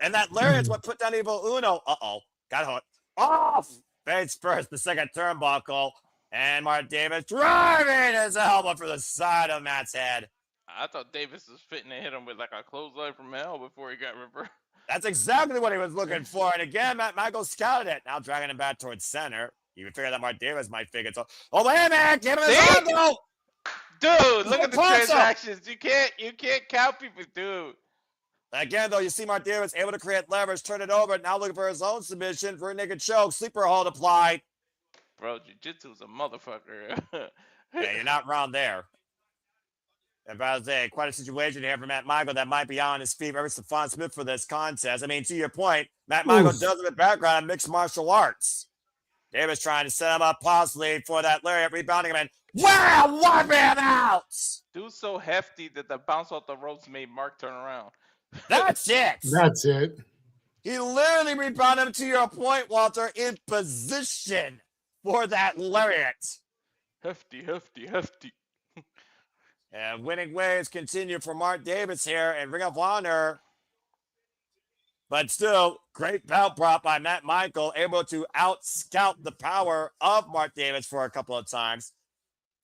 And that lariat's what put down Evil Uno. Uh-oh. Got hooked. Off. Fades first, the second turnbuckle. And Mark Davis driving his elbow for the side of Matt's head. I thought Davis was fitting to hit him with like a clothesline from hell before he got reversed. That's exactly what he was looking for. And again, Matt Michael scouted it. Now dragging him back towards center. You would figure that Mark Davis might figure it. So, oh, wait a minute. Give him his elbow. Dude, look at the Punch him. transactions. You can't count people, dude. Again, though, you see Mark Davis able to create leverage, turn it over, now looking for his own submission for a naked choke. Sleeper hold applied. Bro, jiu-jitsu's a motherfucker. Yeah, you're not wrong there. And I was saying, quite a situation here for Matt Michael that might be on his feet. Remember Stephon Smith for this contest. I mean, to your point, Matt Michael does have a background in mixed martial arts. Davis trying to set him up possibly for that lariat, rebounding him, and wow, wipe him out! Dude's so hefty that the bounce off the ropes made Mark turn around. That's it. That's it. He literally rebounded him, to your point, Walter, in position for that lariat. Hefty. And winning ways continue for Mark Davis here and Ring of Honor. But still, great belt prop by Matt Michael, able to out-scout the power of Mark Davis for a couple of times.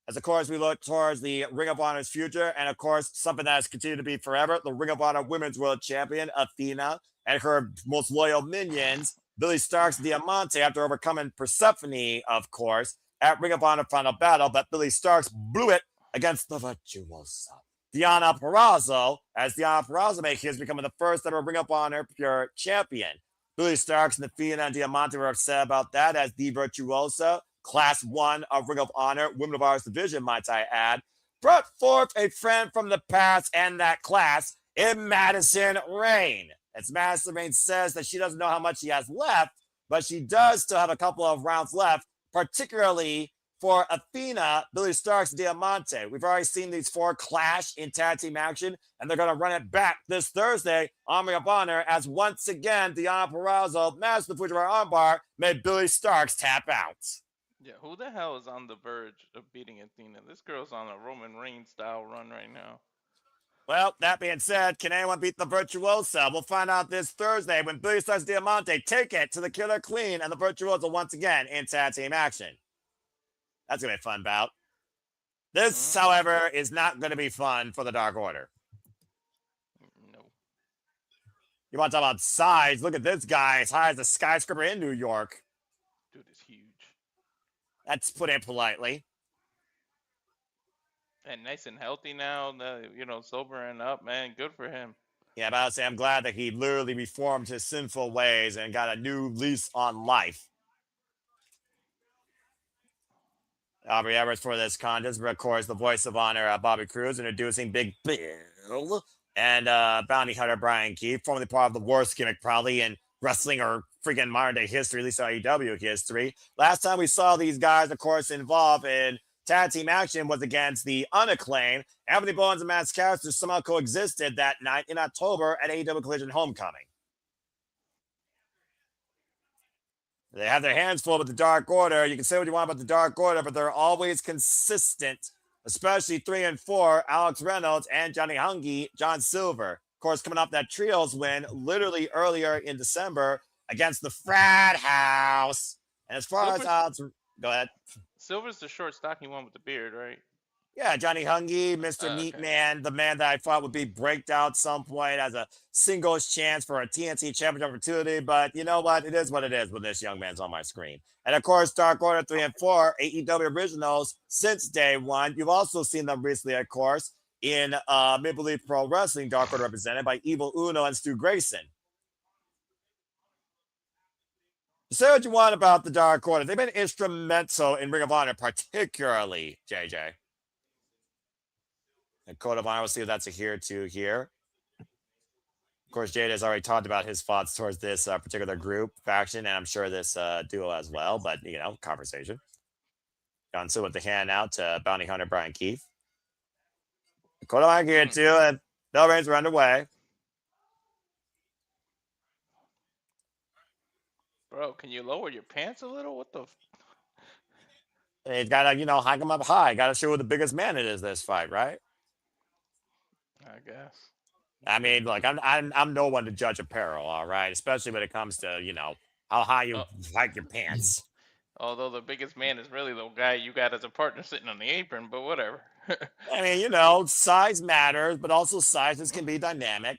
As, of course, we look towards the Ring of Honor's future, and, of course, something that has continued to be forever, the Ring of Honor Women's World Champion, Athena, and her most loyal minions, Billy Starks Diamante, after overcoming Persephone, of course, at Ring of Honor Final Battle, but Billy Starks blew it against the Virtuosa. Deonna Purrazzo, as Deonna Purrazzo makes his, becoming the first ever Ring of Honor Pure Champion. Billy Starks and Athena and Diamante were upset about that, as the Virtuosa, Class 1 of Ring of Honor, Women of Ours Division, might I add, brought forth a friend from the past and that class in Madison Rayne. As Madison Rayne says that she doesn't know how much she has left, but she does still have a couple of rounds left, particularly for Athena, Billy Starks, and Diamante. We've already seen these four clash in tag team action, and they're going to run it back this Thursday on Ring of Honor, as once again, Deonna Purrazzo, master Fujiwara armbar, made Billy Starks tap out. Yeah, who the hell is on the verge of beating Athena? This girl's on a Roman Reigns style run right now. Well, that being said, can anyone beat the Virtuosa? We'll find out this Thursday when Billy Starks Diamante take it to the Killer Queen and the Virtuosa once again in tag team action. That's going to be a fun bout. This, however, is not going to be fun for the Dark Order. No. You want to talk about size? Look at this guy, as high as a skyscraper in New York. Dude is huge. That's put it politely. And nice and healthy now, sobering up, man. Good for him. Yeah, but I would say I'm glad that he literally reformed his sinful ways and got a new lease on life. Aubrey Edwards for this contest, but of course, the voice of honor, Bobby Cruz, introducing Big Bill and bounty hunter Bryan Keith, formerly part of the worst gimmick probably in wrestling or freaking modern day history, at least AEW history. Last time we saw these guys, of course, involved in tag team action was against the Unacclaimed. Anthony Bowens and Matt Scarcester somehow coexisted that night in October at AEW Collision Homecoming. They have their hands full with the Dark Order. You can say what you want about the Dark Order, but they're always consistent, especially 3 and 4, Alex Reynolds and Johnny Hungy, John Silver. Of course, coming off that trios win literally earlier in December against the Frat House. And as far as Alex, go ahead. Silver's the short, stocky one with the beard, right? Yeah, Johnny Hungy, Mr. Neat Man, the man that I thought would be breaked out at some point as a singles chance for a TNT championship opportunity. But you know what? It is what it is when this young man's on my screen. And of course, Dark Order 3 and 4, AEW originals since day one. You've also seen them recently, of course, in Maple Leaf Pro Wrestling, Dark Order represented by Evil Uno and Stu Grayson. Say what you want about the Dark Order. They've been instrumental in Ring of Honor, particularly, JJ. And Code of Honor, we'll see if that's a here to here. Of course, Jada has already talked about his thoughts towards this particular group, faction, and I'm sure this duo as well, but, conversation. John Silver with the hand out to Bounty Hunter Bryan Keith. Code of Honor here too, and bell rings are underway. Bro, can you lower your pants a little? What the? He's got to, hike him up high. Got to show who the biggest man it is this fight, right? I guess. I mean, look, I'm no one to judge apparel, all right? Especially when it comes to, how high you hike your pants. Although the biggest man is really the guy you got as a partner sitting on the apron, but whatever. I mean, size matters, but also sizes can be dynamic.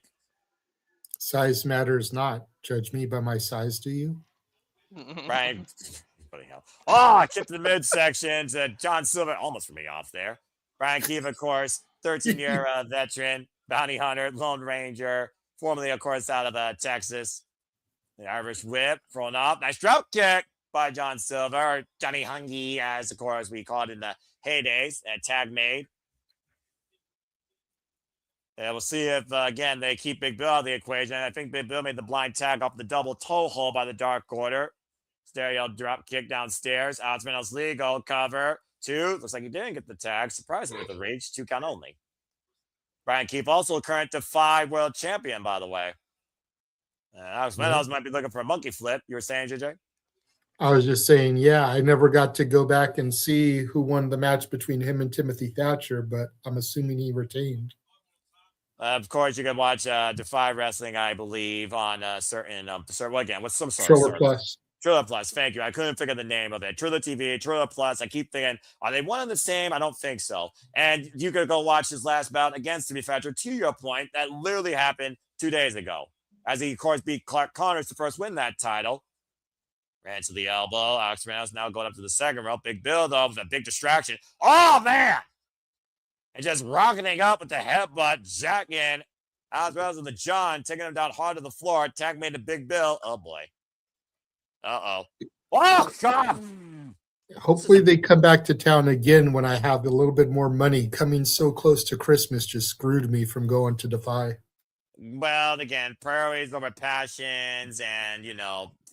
Size matters not. Judge me by my size, do you? Right. Oh, I kicked the midsection to John Silver. Almost threw me off there. Bryan Keith, of course, 13-year veteran, bounty hunter, Lone Ranger, formerly, of course, out of Texas. The Irish whip thrown off. Nice drop kick by John Silver, or Johnny Hungy, as, of course, we called it in the heydays. And tag made. And we'll see if, again, they keep Big Bill out of the equation. I think Big Bill made the blind tag off the double toe hold by the Dark Order. Stereo drop kick downstairs. Alex Reynolds legal cover. 2. Looks like he didn't get the tag. Surprisingly with the reach. 2 count only. Bryan Keith, also current Defy world champion, by the way. Alex Reynolds might be looking for a monkey flip. You were saying, JJ? I was just saying, yeah, I never got to go back and see who won the match between him and Timothy Thatcher, but I'm assuming he retained. Of course, you can watch Defy Wrestling, I believe, on certain, well, again, what's some sort Triller of Plus. Triller Plus, thank you. I couldn't figure the name of it. Triller TV, Triller Plus. I keep thinking, are they one and the same? I don't think so. And you could go watch his last bout against Timothy Thatcher, to your point, that literally happened 2 days ago. As he, of course, beat Clark Connors to first win that title. Ran to the elbow. Alex Reynolds now going up to the second rope. Big Bill, though, with a big distraction. Oh, man! And just rocketing up with the headbutt. Jack in. Alex Reynolds with the John, taking him down hard to the floor. Tag made to Big Bill. Oh, boy. Uh-oh. Oh, God! Hopefully they come back to town again when I have a little bit more money. Coming so close to Christmas just screwed me from going to Defy. Well, again, priorities over passions and,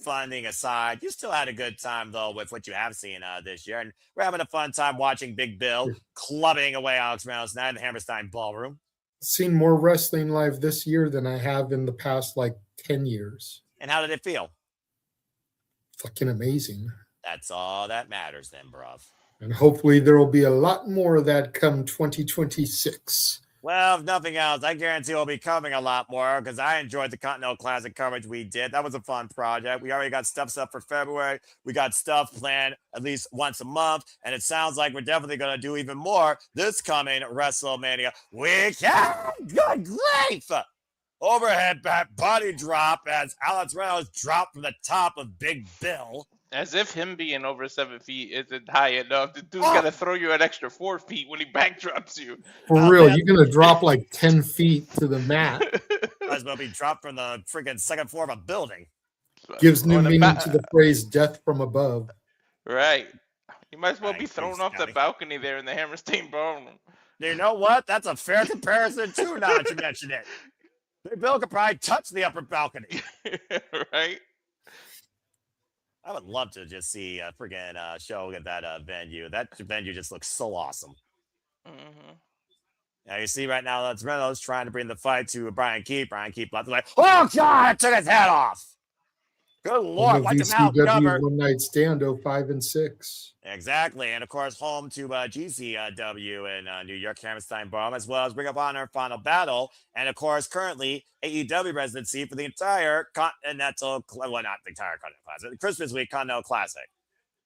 funding aside, you still had a good time, though, with what you have seen this year. And we're having a fun time watching Big Bill clubbing away Alex Reynolds tonight in the Hammerstein Ballroom. Seen more wrestling live this year than I have in the past, 10 years. And how did it feel? Fucking amazing. That's all that matters then, bruv. And hopefully there will be a lot more of that come 2026. Well, if nothing else, I guarantee we'll be covering a lot more because I enjoyed the Continental Classic coverage we did. That was a fun project. We already got stuff set for February. We got stuff planned at least once a month. And it sounds like we're definitely going to do even more this coming WrestleMania weekend. Good grief! Overhead body drop as Alex Reynolds dropped from the top of Big Bill. As if him being over 7 feet isn't high enough. The dude's got to throw you an extra 4 feet when he backdrops you. For real, you're going to drop 10 feet to the mat. Might as well be dropped from the freaking second floor of a building. Gives new meaning to the phrase death from above. Right. You might as well be thrown off the balcony there in the Hammerstein Ballroom. You know what? That's a fair comparison, too, now that you mention it. Big Bill could probably touch the upper balcony. Right? I would love to just see a freaking show at that venue. That venue just looks so awesome. Mm-hmm. Now you see right now that's Reynolds trying to bring the fight to Bryan Keith. Bryan Keith left like, oh God, it took his head off. Good Lord, like him out cover. One Night Stand 05 and 6. Exactly. And of course, home to GCW in New York, Hammerstein Ballroom, as well as Ring of Honor Final Battle. And of course, currently AEW residency for the entire Continental, well, not the entire Continental Classic, Christmas week Continental Classic.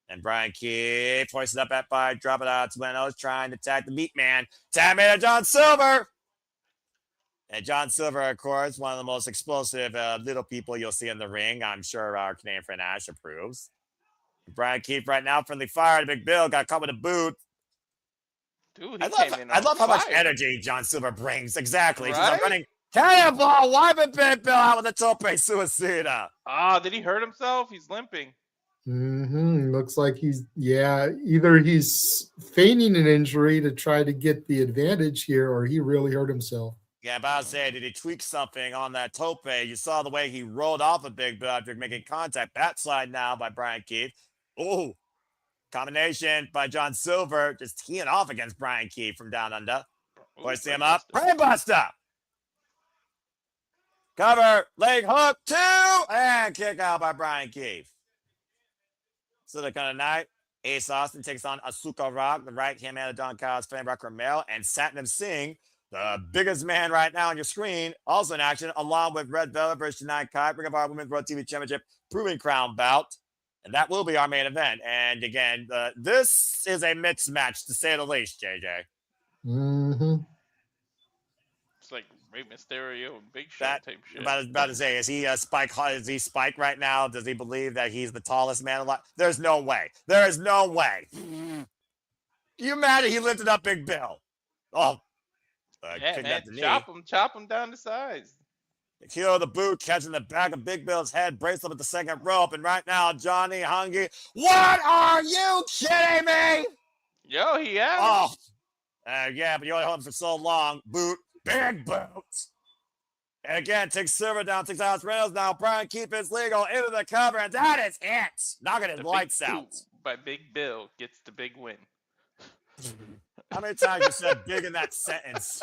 And Bryan Keith hoisted up at 5, drop it out to Reynolds, trying to tag the Meat Man. Tag made John Silver. And John Silver, of course, one of the most explosive little people you'll see in the ring. I'm sure our Canadian friend Ash approves. Bryan Keith right now, friendly fire to Big Bill, got caught with a boot. Dude, I love how much energy John Silver brings. Exactly. Right? He's running cannonball, wiping Big Bill out with a tope suicida. Did he hurt himself? He's limping. Looks like either he's feigning an injury to try to get the advantage here, or he really hurt himself. Yeah, but I was saying, did he tweak something on that tope? You saw the way he rolled off a Big Bill after making contact. Backslide now by Bryan Keith. Oh, combination by John Silver, just teeing off against Bryan Keith from down under. Hoist him up. Brain Bustah. Cover, leg hook, 2, and kick out by Bryan Keith. So the kind of night, Ace Austin takes on Asuka Rock, the right-hand man of Don Kyle's fan, Romero, and Satnam Singh, the biggest man right now on your screen, also in action, along with Red Velvet versus Janai Kai, Ring of Honor Women's World TV Championship Proving Crown bout. And that will be our main event. And again, this is a mixed match, to say the least, JJ. Mm-hmm. It's like Rey Mysterio and Big Show type shit. About to say, is he Spike right now? Does he believe that he's the tallest man alive? There's no way. There is no way. You mad that he lifted up Big Bill? Oh, yeah, man, chop him down the sides. Heel of the boot, catching the back of Big Bill's head, bracelet with the second rope, and right now, Johnny Hungee. What are you kidding me? Yo, he has. Oh, yeah, but you only hold him for so long. Boot, big boot. And again, takes Silver down, takes Alex Reynolds now. Bryan keeps legal into the cover, and that is it. Knocking his lights out. By Big Bill gets the big win. How many times you said big in that sentence?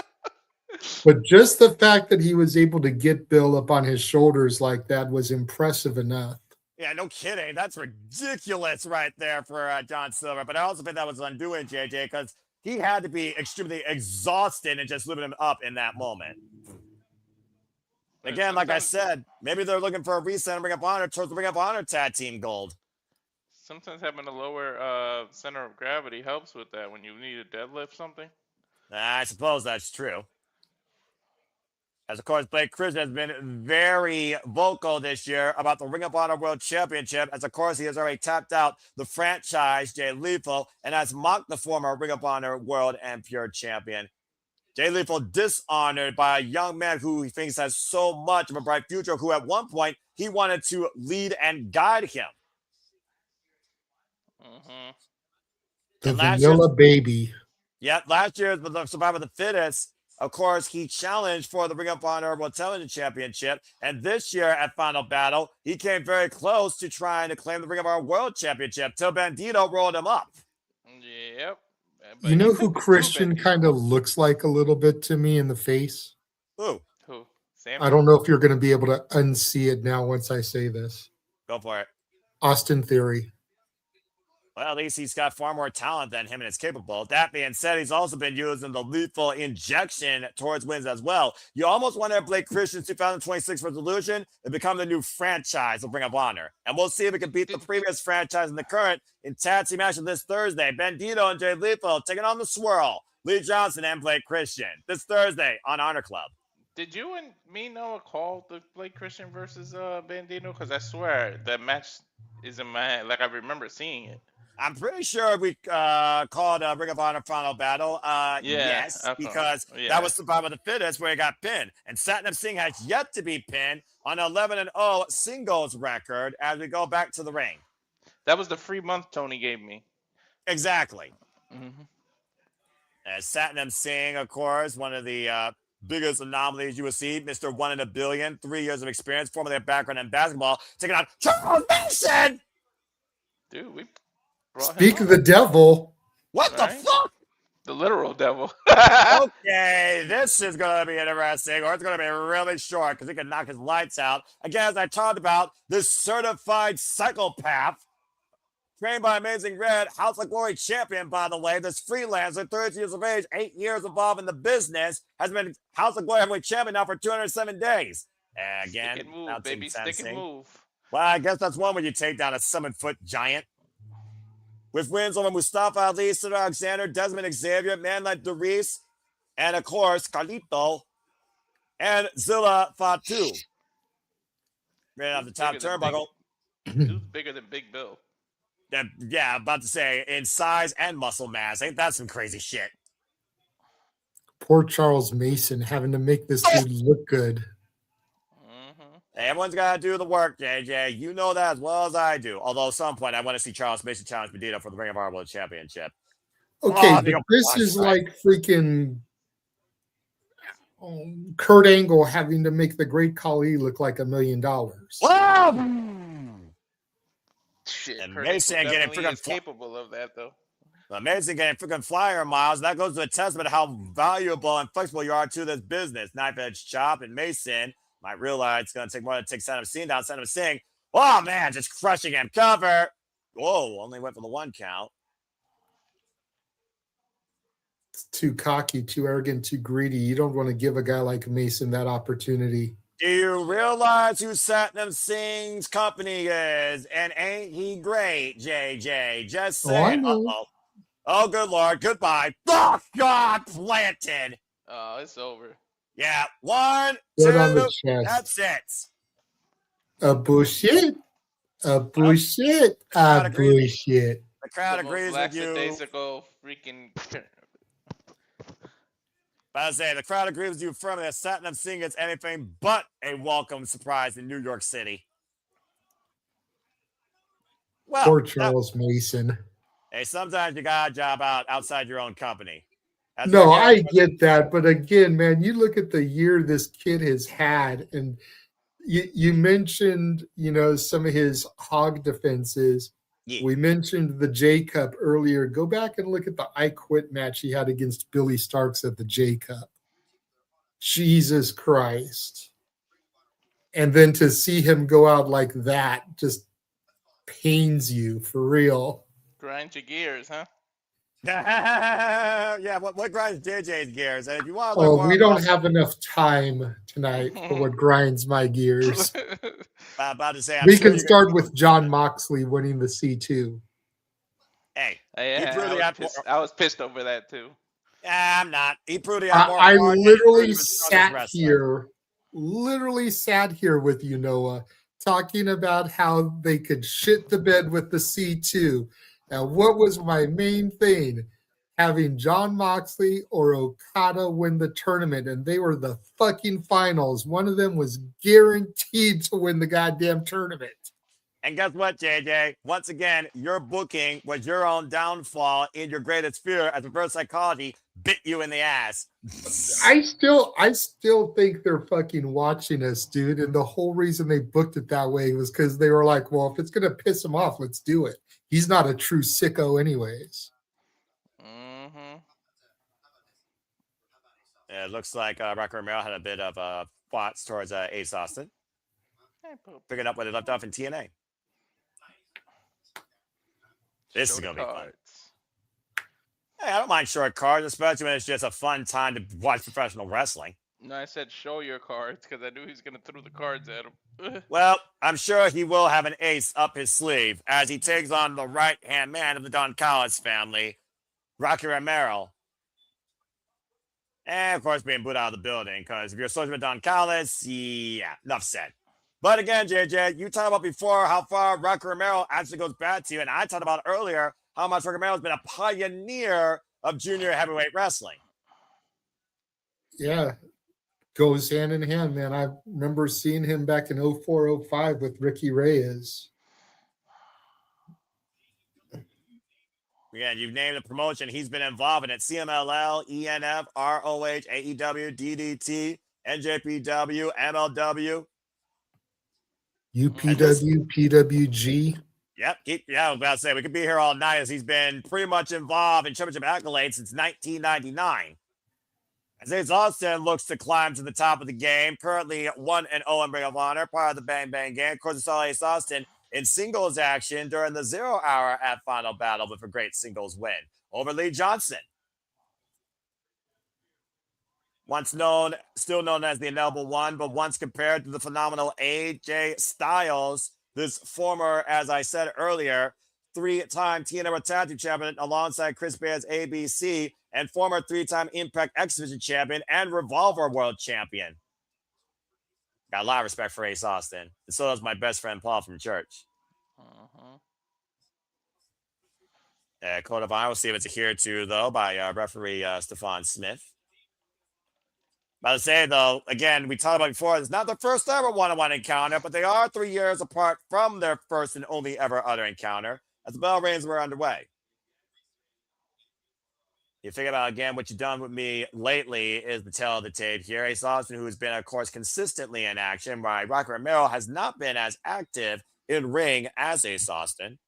But just the fact that he was able to get Bill up on his shoulders like that was impressive enough. Yeah, no kidding. That's ridiculous right there for John Silver. But I also think that was undoing JJ because he had to be extremely exhausted and just living him up in that moment. Again, like I said, maybe they're looking for a reset and Ring of Honor towards the Ring of Honor tag team gold. Sometimes having a lower center of gravity helps with that when you need to deadlift something. I suppose that's true. As, of course, Blake Cruz has been very vocal this year about the Ring of Honor World Championship, as, of course, he has already tapped out the franchise, Jay Lethal, and has mocked the former Ring of Honor World and Pure Champion. Jay Lethal dishonored by a young man who he thinks has so much of a bright future, who at one point he wanted to lead and guide him. Mm-hmm. The vanilla baby. Yeah, last year, the Survivor of the Fittest, of course, he challenged for the Ring of Honor World Television Championship. And this year at Final Battle, he came very close to trying to claim the Ring of Honor World Championship till Bandito rolled him up. Yep. But you know who Christian kind of looks like a little bit to me in the face? Who? Sam? I don't know if you're going to be able to unsee it now once I say this. Go for it. Austin Theory. Well, at least he's got far more talent than him and is capable. That being said, he's also been using the lethal injection towards wins as well. You almost wonder if Blake Christian's 2026 resolution to become the new franchise of Ring of Honor. And we'll see if it can beat the previous franchise and the current in tag team action this Thursday. Bandito and Jay Lethal taking on the Swirl, Lee Johnson and Blake Christian this Thursday on Honor Club. Did you and me know a call the Blake Christian versus Bandito? Because I swear that match is in my head. Like, I remember seeing it. I'm pretty sure we called Ring of Honor Final Battle. Yes, because that was Survivor of the Fittest where he got pinned. And Satnam Singh has yet to be pinned on an 11-0 singles record as we go back to the ring. That was the free month Tony gave me. Exactly. Mm-hmm. As Satnam Singh, of course, one of the biggest anomalies you will see, Mr. 1 in a billion, 3 years of experience, formerly a background in basketball, taking on Charles Mason. Dude, we speak of the devil. What the fuck? The literal devil. Okay, this is going to be interesting, or it's going to be really short because he can knock his lights out. Again, as I talked about, this certified psychopath, trained by Amazing Red, House of Glory champion, by the way, this freelancer, 30 years of age, 8 years involved in the business, has been House of Glory heavyweight champion now for 207 days. Again, stick and move, baby. Stick and move. Well, I guess that's one when you take down a 7-foot giant. With wins over Mustafa Ali, Cedar Alexander, Desmond Xavier, man like Doris, and of course, Carlito, and Zilla Fatu. Right off the top turnbuckle. Who's bigger than Big Bill? Yeah, about to say, in size and muscle mass. Ain't that some crazy shit? Poor Charles Mason having to make this dude look good. Everyone's got to do the work, JJ. You know that as well as I do. Although at some point, I want to see Charles Mason challenge Bandito for the Ring of Honor World Championship. Okay, but this is like freaking Kurt Angle having to make the Great Khali look like $1 million. Wow! Shit, and Mason getting freaking capable of that, though. Amazing getting freaking flyer miles. That goes to a testament of how valuable and flexible you are to this business. Knife edge chop, and Mason might realize it's going to take more to take Satnam Singh down. Satnam Singh, oh man, just crushing him. Cover. Whoa, only went for the 1 count. It's too cocky, too arrogant, too greedy. You don't want to give a guy like Mason that opportunity. Do you realize who Satnam Singh's company is? And ain't he great, JJ? Just saying. Oh, good Lord. Goodbye. Oh, God, planted. Oh, it's over. Yeah, 1, 2, that's it. A bullshit. A bullshit. A bullshit. The crowd agrees with you. Lackadaisical freaking. But I say the crowd agrees with you firmly that Satnam Singh is anything but a welcome surprise in New York City. Well, Poor Charles Mason. hey, sometimes you got a job outside your own company. No, I get that. But again, man, you look at the year this kid has had, and you mentioned, some of his hog defenses. Yeah. We mentioned the J Cup earlier. Go back and look at the I Quit match he had against Billy Starks at the J Cup. Jesus Christ. And then to see him go out like that just pains you for real. Grind your gears, huh? Yeah, what grinds JJ's gears? And if you want to learn more we don't have enough time tonight for what grinds my gears. I'm about to say, we can start with John Moxley winning the C2. Hey, I was pissed over that too. I'm not. He proved I literally sat here with you, Noah, talking about how they could shit the bed with the C2. Now, what was my main thing? Having John Moxley or Okada win the tournament, and they were the fucking finals. One of them was guaranteed to win the goddamn tournament. And guess what, JJ? Once again, your booking was your own downfall in your greatest fear as reverse psychology bit you in the ass. I still think they're fucking watching us, dude. And the whole reason they booked it that way was because they were like, well, if it's going to piss him off, let's do it. He's not a true sicko anyways. Mm-hmm. It looks like Romero had a bit of thoughts towards Ace Austin. Picking up what they left off in TNA. This is going to be fun. Hey, I don't mind short cards, especially when it's just a fun time to watch professional wrestling. No, I said show your cards because I knew he was going to throw the cards at him. Well, I'm sure he will have an ace up his sleeve as he takes on the right-hand man of the Don Callis family, Rocky Romero. And, of course, being booed out of the building because if you're associated with Don Callis, yeah, enough said. But again, JJ, you talked about before how far Rocky Romero actually goes back to you, and I talked about earlier how much Rocky Romero has been a pioneer of junior heavyweight wrestling. Yeah, goes hand in hand, man. I remember seeing him back in 04-05 with Ricky Reyes. Again, you've named the promotion he's been involved in at CMLL, ENF, ROH, AEW, DDT, NJPW, MLW. UPW, PWG. Yep. I was about to say, we could be here all night as he's been pretty much involved in championship accolades since 1999. As Ace Austin looks to climb to the top of the game, currently 1-0 in Ring of Honor, part of the Bang Bang Gang. Of course, we saw Ace Austin in singles action during the 0 hour at Final Battle with a great singles win over Lee Johnson. Still known as the Ineligible One, but once compared to the phenomenal AJ Styles, this former, as I said earlier, 3-time TNA Tag Team Champion alongside Chris Bey's ABC and former 3-time Impact X Division Champion and Revolver World Champion. Got a lot of respect for Ace Austin. And so does my best friend Paul from church. Code of Honor, we'll see if it's adhered to, though, by referee Stefan Smith. About to say, though, again, we talked about before, it's not the first ever one-on-one encounter, but they are 3 years apart from their first and only ever other encounter as the bell rings were underway. You think about, again, what you've done with me lately is the tail of the tape here. Ace Austin, who has been, of course, consistently in action, while Rocky Romero has not been as active in ring as Ace Austin.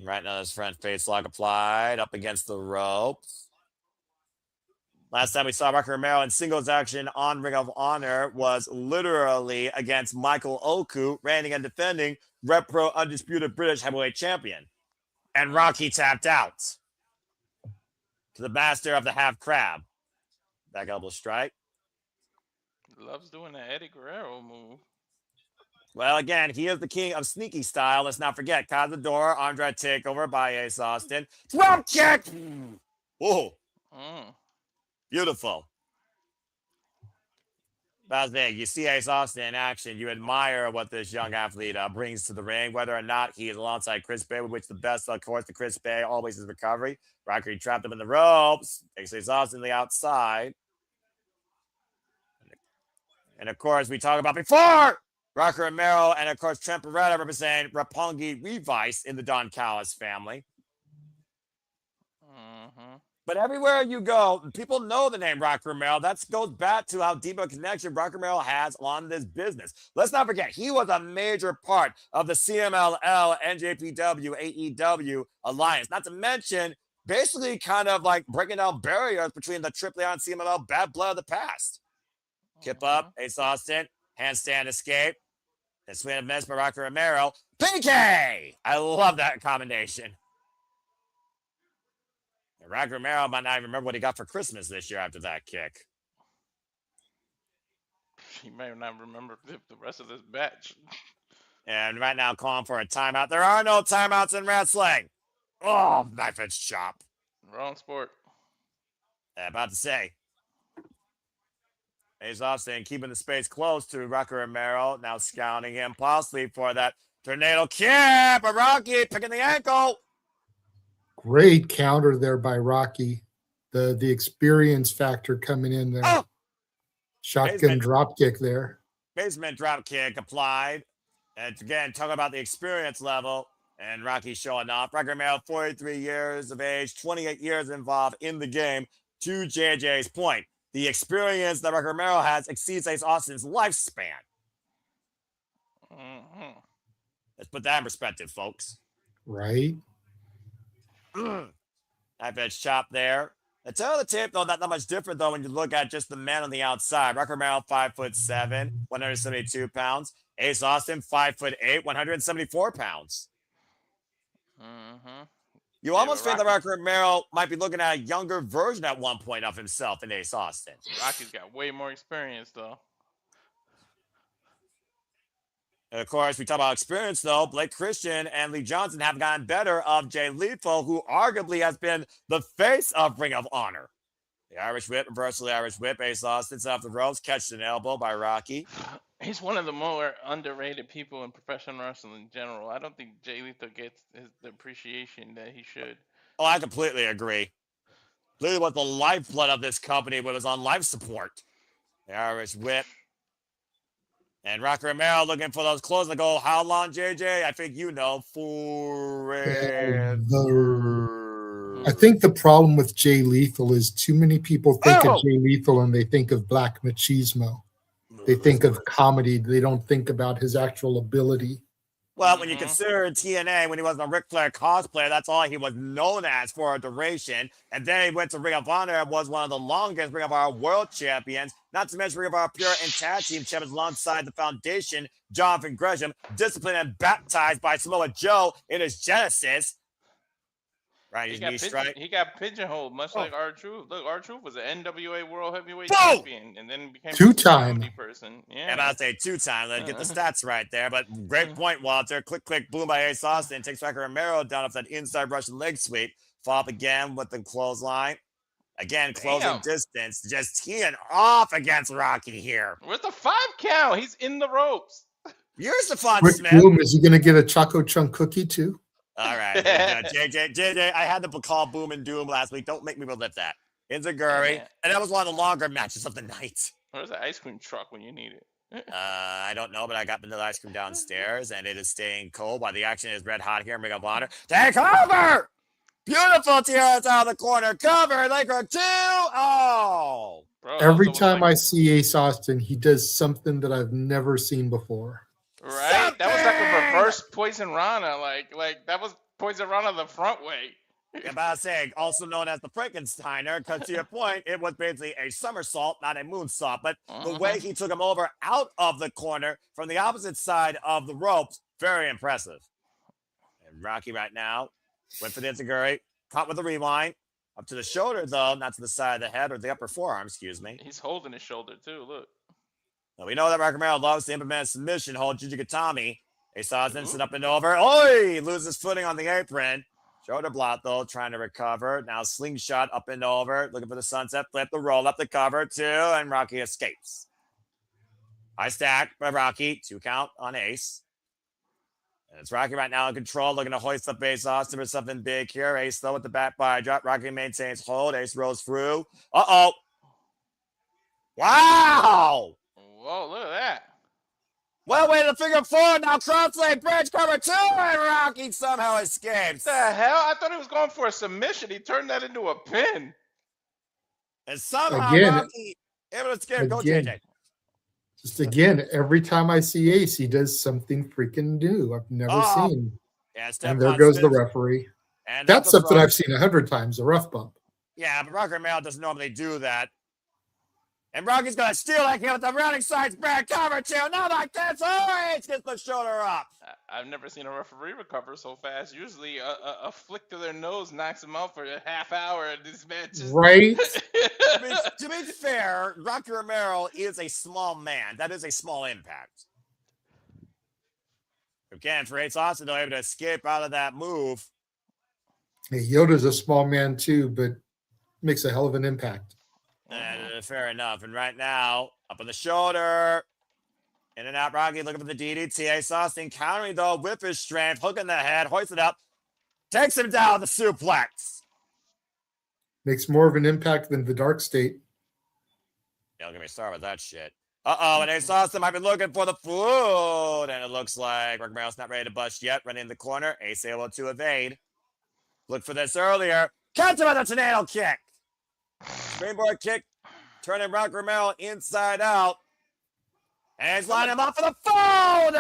Right now, his front face lock applied up against the ropes. Last time we saw Rocky Romero in singles action on Ring of Honor was literally against Michael Oku, reigning and defending Rep Pro Undisputed British Heavyweight Champion. And Rocky tapped out to the master of the half crab. Back elbow strike. Loves doing the Eddie Guerrero move. Well, again, he is the king of sneaky style. Let's not forget, Cazador, Andre takeover by Ace Austin. Drop kick! Whoa. Beautiful. That's the thing. You see Ace Austin in action. You admire what this young athlete brings to the ring, whether or not he is alongside Chris Bay, which the best, of course, to Chris Bay always is recovery. Rocky trapped him in the ropes. Takes Ace Austin to the outside. And of course, we talked about before Rocky Romero and of course Trent Beretta representing Roppongi Revice in the Don Callis family. But everywhere you go, people know the name Rocky Romero. That goes back to how deep a connection Rocky Romero has on this business. Let's not forget, he was a major part of the CMLL, NJPW, AEW alliance. Not to mention, basically kind of like breaking down barriers between the AAA and CMLL bad blood of the past. Kip up, Ace Austin, handstand escape, and swing and miss by Rocky Romero. PK! I love that combination. And Rocky Romero might not even remember what he got for Christmas this year after that kick. He may not remember the rest of this batch. And right now, calling for a timeout. There are no timeouts in wrestling. Oh, knife edge chop. Wrong sport. About to say. Ace Austin keeping the space close to Rocky Romero. Now scouting him possibly for that tornado kick. But Rocky picking the ankle. Great counter there by Rocky. The experience factor coming in there. Oh! Shotgun drop kick there. Basement drop kick applied. And again, talking about the experience level. And Rocky showing off. Rocky Romero, 43 years of age, 28 years involved in the game. To JJ's point, the experience that Rocky Romero has exceeds Ace Austin's lifespan. Let's put that in perspective, folks. Right. Knife edge chop there. The tail of the tape, though, not much different, though, when you look at just the man on the outside. Rocky Romero, 5'7", 172 pounds. Ace Austin, 5'8", 174 pounds. You almost feel that Rocky Romero might be looking at a younger version at one point of himself in Ace Austin. Rocky's got way more experience, though. And of course, we talk about experience, though. Blake Christian and Lee Johnson have gotten better of Jay Lethal, who arguably has been the face of Ring of Honor. The Irish whip, reversal Irish whip. Ace Austin off the ropes, catches an elbow by Rocky. He's one of the more underrated people in professional wrestling in general. I don't think Jay Lethal gets the appreciation that he should. Oh, I completely agree. Literally was the lifeblood of this company when it was on life support. The Irish whip. And Rocky Romero looking for those clothes to go, how long, JJ? I think you know. Forever. I think the problem with Jay Lethal is too many people think of Jay Lethal and they think of black machismo. They think of comedy. They don't think about his actual ability. Well, when you consider TNA, when he was a Ric Flair cosplayer, that's all he was known as for a duration. And then he went to Ring of Honor and was one of the longest Ring of Honor world champions. Not to mention Ring of Honor pure and tag team champions alongside the Foundation, Jonathan Gresham, disciplined and baptized by Samoa Joe in his Genesis. Right, he got pigeonholed, much like R-Truth. Look, R-Truth was an NWA World Heavyweight Champion, and then became two-time a person. Yeah, I'm about to say two-time. Let's get the stats right there. But great point, Walter. Click, click, boom by Ace Austin. Takes Rocky Romero down off that inside Russian leg sweep. Follow up again with the clothesline. Again, closing distance. Just teeing off against Rocky here. Where's the 5 count? He's in the ropes. Here's the fun, Rick Smith. Boom, is he going to get a Choco Chunk cookie too? All right. JJ, I had to call Boom and Doom last week. Don't make me relive that. Inzaguri. And that was one of the longer matches of the night. Where's the ice cream truck when you need it? I don't know, but I got vanilla ice cream downstairs, and it is staying cold while the action is red hot here in Ring of Honor. Take over! Beautiful Tiara's out of the corner. Cover, Laker 2. Oh! Bro, every time I see Ace Austin, he does something that I've never seen before. Right? That was like a reverse Poison Rana. Like that was Poison Rana the front way. I'm about to say, also known as the Frankensteiner, because to your point, it was basically a somersault, not a moonsault. But the way he took him over out of the corner from the opposite side of the ropes, very impressive. And Rocky right now went for the Inzaguri, caught with the rewind. Up to the shoulder, though, not to the side of the head or the upper forearm, excuse me. He's holding his shoulder, too. Look. Now, we know that Rocky Romero loves to implement submission hold Jujikatami. Ace Austin sit up and over. Oi! Loses footing on the apron. Shoulder block, though, trying to recover. Now slingshot up and over. Looking for the sunset flip, the roll up, the cover, too. And Rocky escapes. I stack by Rocky. 2 count on Ace. And it's Rocky right now in control, looking to hoist up Ace Austin for something big here. Ace though with the back by drop. Rocky maintains hold. Ace rolls through. Uh-oh. Wow. Whoa, look at that. Well, way to figure 4. Now cross-leg bridge cover 2. And Rocky somehow escapes. What the hell? I thought he was going for a submission. He turned that into a pin. And somehow Again, Rocky able to escape. Go, JJ. Just again, every time I see Ace, he does something freaking new I've never seen. Yeah, and there goes the referee. And that's something I've seen 100 times, a rough bump. Yeah, but Rocky Romero doesn't normally do that. And Rocky's going to steal that kill with the running side spread cover 2. Not like this. Oh, Ace gets the shoulder up. I've never seen a referee recover so fast. Usually a flick to their nose knocks them out for a half hour in these matches. Right? to be fair, Rocky Romero is a small man. That is a small impact. Again, for Ace Austin, though, able to escape out of that move. Hey, Yoda's a small man too, but makes a hell of an impact. Fair enough. And right now, up on the shoulder. In and out, Rocky looking for the DDT. Ace Austin countering, though, with his strength. Hooking the head, hoists it up. Takes him down the suplex. Makes more of an impact than the Dark State. Yeah, don't get me started with that shit. Uh-oh, and Ace Austin might be looking for the food. And it looks like Rocky Romero's not ready to bust yet. Running in the corner. Ace able to evade. Look for this earlier. Catch him with a tornado kick. Springboard kick. Turning Rocky Romero inside out. And he's lining him up for the fold.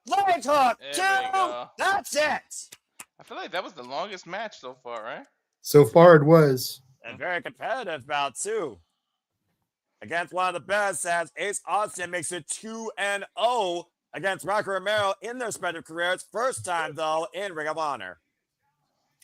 Leg hook. 2. That's it. I feel like that was the longest match so far, right? So far it was. And very competitive bout, too. Against one of the best, as Ace Austin makes it 2-0 against Rocky Romero in their respective careers. First time, though, in Ring of Honor.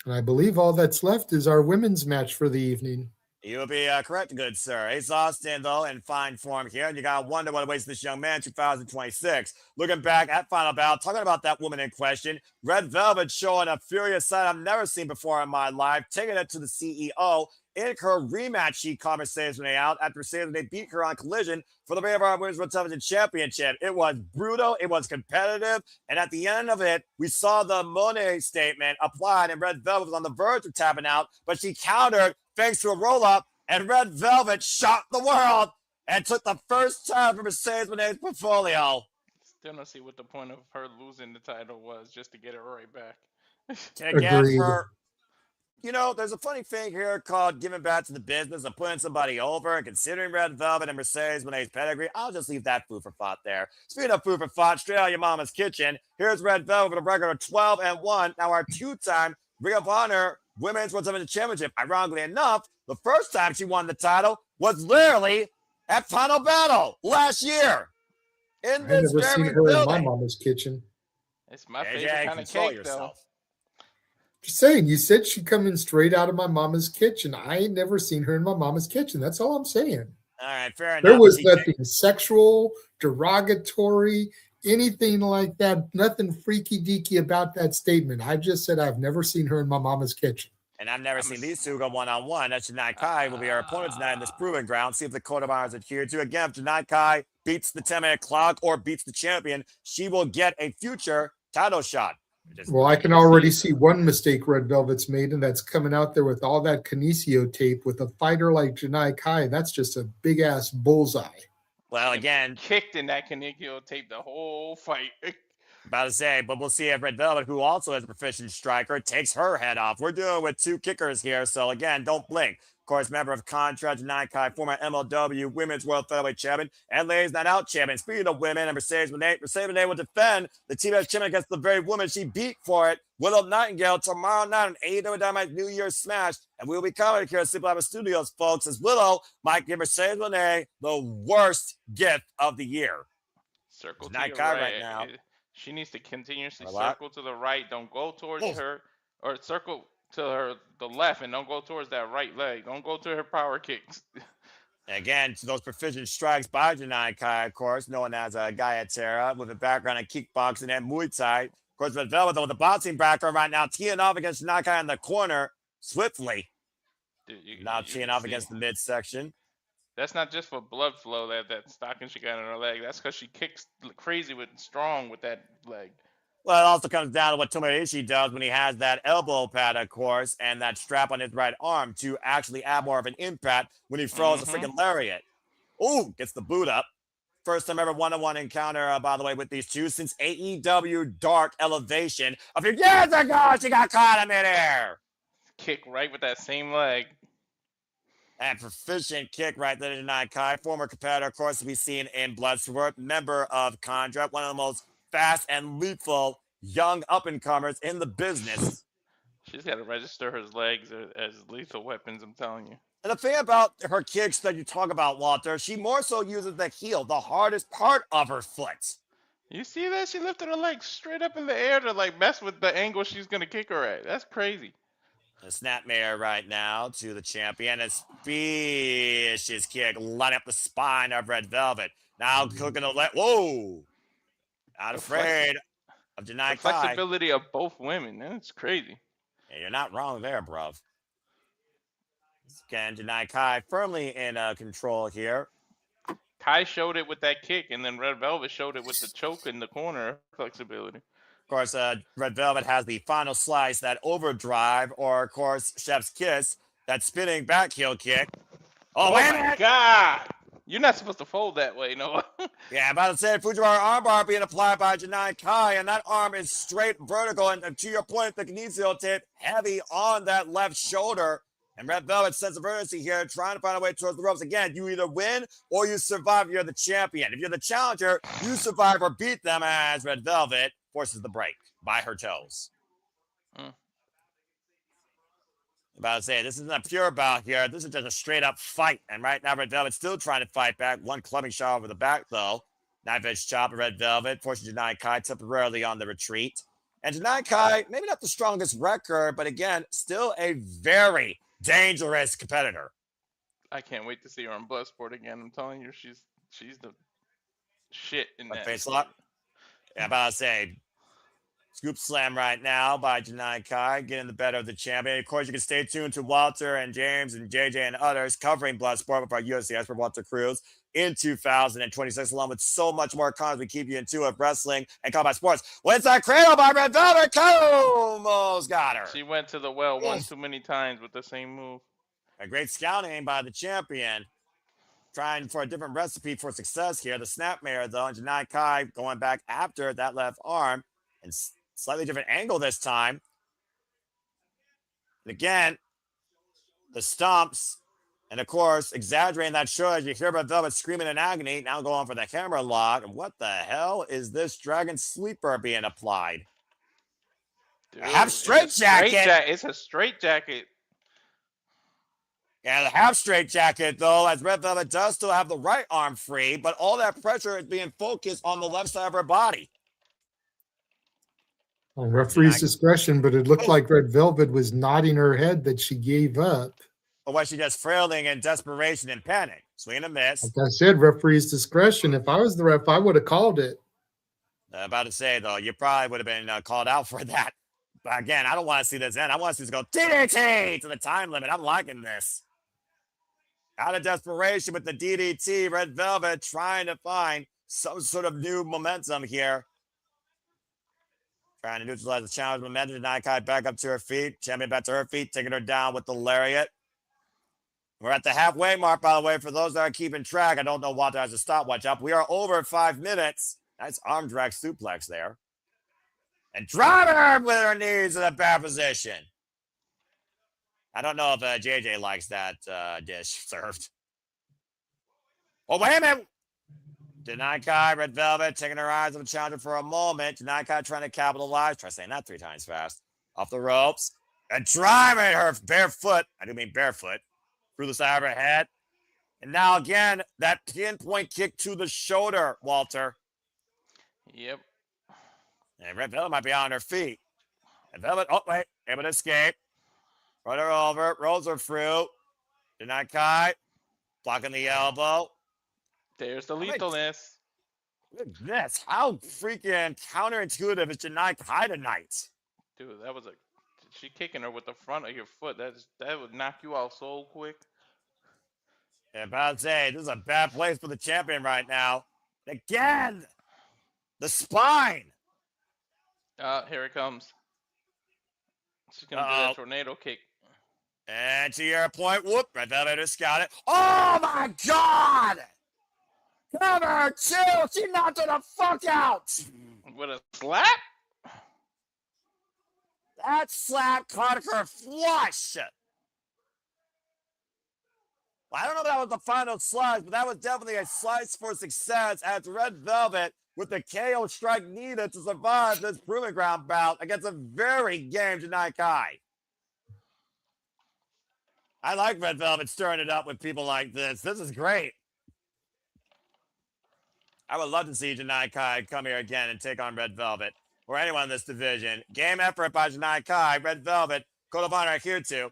And I believe all that's left is our women's match for the evening. You will be correct, good sir. Ace Austin, though, in fine form here. And you got to wonder what awaits this young man 2026. Looking back at Final Battle, talking about that woman in question, Red Velvet showing a furious side I've never seen before in my life, taking it to the CEO in her rematch she conversation out after saying they beat her on Collision for the Ring of Honor Women's World Television Championship. It was brutal. It was competitive. And at the end of it, we saw the Monet statement applied, and Red Velvet was on the verge of tapping out, but she countered thanks to a roll-up, and Red Velvet shocked the world and took the first time from Mercedes Monet's portfolio. Still don't see what the point of her losing the title was, just to get it right back. Again, there's a funny thing here called giving back to the business of putting somebody over and considering Red Velvet and Mercedes Monet's pedigree. I'll just leave that food for thought there. Speaking of food for thought, straight out of your mama's kitchen, here's Red Velvet with a record of 12-1. Now our 2-time Ring of Honor Women's World Television Championship. Ironically enough, the first time she won the title was literally at Final Battle last year. In this I've never seen very her building. in my mama's kitchen. It's my favorite kind of cake, though. Just saying, you said she come in straight out of my mama's kitchen. I ain't never seen her in my mama's kitchen. That's all I'm saying. All right, fair enough. There was nothing sexual, derogatory, anything like that. Nothing freaky deaky about that statement. I just said I've never seen her in my mama's kitchen. And I've never seen these two go one-on-one. That's Janai Kai will be our opponent tonight in this proving ground. See if the Code of Honor is adhered to. Again, if Janai Kai beats the 10-minute clock or beats the champion, she will get a future title shot. Well, I can already see one mistake Red Velvet's made, and that's coming out there with all that Kinesio tape with a fighter like Janai Kai. That's just a big-ass bullseye. Well, again, kicked in that Kinesio tape the whole fight. About to say, but we'll see if Red Velvet, who also is a proficient striker, takes her head off. We're doing with 2 kickers here, so again, don't blink. Of course, member of Contract, Janai Kai, former MLW Women's World Featherweight Champion and Ladies Night Out Champion. Speaking of women, and Mercedes Monet will defend the TBS champion against the very woman she beat for it, Willow Nightingale, tomorrow night on AEW Dynamite New Year's Smash. And we'll be coming here at Simple Lava Studios, folks, as Willow might give Mercedes Monet the worst gift of the year. Circle Janai to Kai your right now. She needs to continuously circle to the right. Don't go towards her, or circle to the left and don't go towards that right leg. Don't go to her power kicks. Again, to those proficient strikes by Janai Kai, of course, known as Gaiatera, with a background in kickboxing and Muay Thai. Of course, Red Velvet, though, with the boxing background right now, teeing off against Janai Kai in the corner swiftly. Now teeing off against the midsection. That's not just for blood flow, that stocking she got in her leg. That's because she kicks crazy strong with that leg. Well, it also comes down to what Tomoishi does when he has that elbow pad, of course, and that strap on his right arm to actually add more of an impact when he throws a freaking lariat. Ooh, gets the boot up. First time ever one-on-one encounter, by the way, with these two since AEW Dark Elevation a few years ago. She got caught in midair. Kick right with that same leg. And proficient kick right there to Janai Kai, former competitor, of course, to be seen in Bloodsport, member of Contra, one of the most fast and lethal young up-and-comers in the business. She's got to register her legs as lethal weapons, I'm telling you. And the thing about her kicks that you talk about, Walter, she more so uses the heel, the hardest part of her foot. You see that? She lifted her legs straight up in the air to like mess with the angle she's going to kick her at. That's crazy. A snapmare right now to the champion. A vicious kick lining up the spine of Red Velvet. Now cooking the leg. Whoa! Not afraid of Janai Kai. The flexibility of both women. That's crazy. Yeah, you're not wrong there, bruv. Again, Janai Kai firmly in control here. Kai showed it with that kick, and then Red Velvet showed it with the choke in the corner. Flexibility. Of course, Red Velvet has the final slice, that overdrive, or of course, Chef's Kiss, that spinning back heel kick. Oh my God! You're not supposed to fold that way, no. Yeah, I'm about to say Fujiwara armbar being applied by Janai Kai, and that arm is straight vertical, and to your point, the kinesio tape heavy on that left shoulder. And Red Velvet's sense of urgency here, trying to find a way towards the ropes. Again, you either win or you survive. You're the champion. If you're the challenger, you survive or beat them, as Red Velvet forces the break by her toes. About to say, this isn't a pure bout here. This is just a straight-up fight. And right now, Red Velvet's still trying to fight back. One clubbing shot over the back, though. Knife-edge chop of Red Velvet, forcing Janai Kai temporarily on the retreat. And Janai Kai, maybe not the strongest record, but again, still a very dangerous competitor. I can't wait to see her on Bloodsport again. I'm telling you, she's the shit in that. Face lock. Yeah, about to say, scoop slam right now by Janai Kai, getting the better of the champion. Of course, you can stay tuned to Walter and James and JJ and others covering Bloodsport with our UFC expert Walter Cruz in 2026, along with so much more content we keep you in tune of wrestling and combat sports. Wins that cradle by Red Velvet. Almost got her. She went to the well one too many times with the same move. A great scouting by the champion. Trying for a different recipe for success here. The snapmare, though, and Janai Kai going back after that left arm. And slightly different angle this time. And again, the stomps. And of course, exaggerating that show, you hear about Velvet screaming in agony. Now going for the camera lock. And what the hell is this Dragon Sleeper being applied? Dude, a half straight jacket. It's a straight jacket. Yeah, the half straight jacket, though, as Red Velvet does still have the right arm free, but all that pressure is being focused on the left side of her body. Well, referee's discretion, but it looked like Red Velvet was nodding her head that she gave up. Or was she just frailing in desperation and panic? Swing and a miss. Like I said, referee's discretion. If I was the ref, I would have called it. About to say, though, you probably would have been called out for that. But again, I don't want to see this end. I want to see this go DDT to the time limit. I'm liking this. Out of desperation with the DDT, Red Velvet trying to find some sort of new momentum here. Trying to neutralize the challenge momentum. Janai Kai back up to her feet. Champion back to her feet, taking her down with the lariat. We're at the halfway mark, by the way, for those that are keeping track. I don't know what has a stopwatch up. We are over 5 minutes. Nice arm drag suplex there. And driving her with her knees in a bad position. I don't know if JJ likes that dish served. Oh, wait a minute. Janai Kai, Red Velvet, taking her eyes off the challenger for a moment. Janai Kai trying to capitalize. Try saying that 3 times fast. Off the ropes. And driving her barefoot. I do mean barefoot. Through the side of her head. And now again, that pinpoint kick to the shoulder, Walter. Yep. And Red Velvet might be on her feet. And Velvet, oh, wait, able to escape. Run her over, rolls her through. Janai Kai, blocking the elbow. There's the lethalness. Look at this. How freaking counterintuitive is Janai Kai tonight? Dude, that was she kicking her with the front of your foot. That would knock you out so quick. Yeah, about to say, this is a bad place for the champion right now. Again, the spine. Here it comes. She's gonna do Uh-oh. that tornado kick. And to your point, whoop, Red Velvet just got it. Oh my God! Cover two! She knocked her the fuck out! With a slap? That slap caught her flush! Well, I don't know if that was the final slice, but that was definitely a slice for success as Red Velvet with the KO strike needed to survive this proving ground bout against a very game Janai Kai. I like Red Velvet stirring it up with people like this. This is great. I would love to see Janai Kai come here again and take on Red Velvet or anyone in this division. Game effort by Janai Kai, Red Velvet, Code of Honor here too.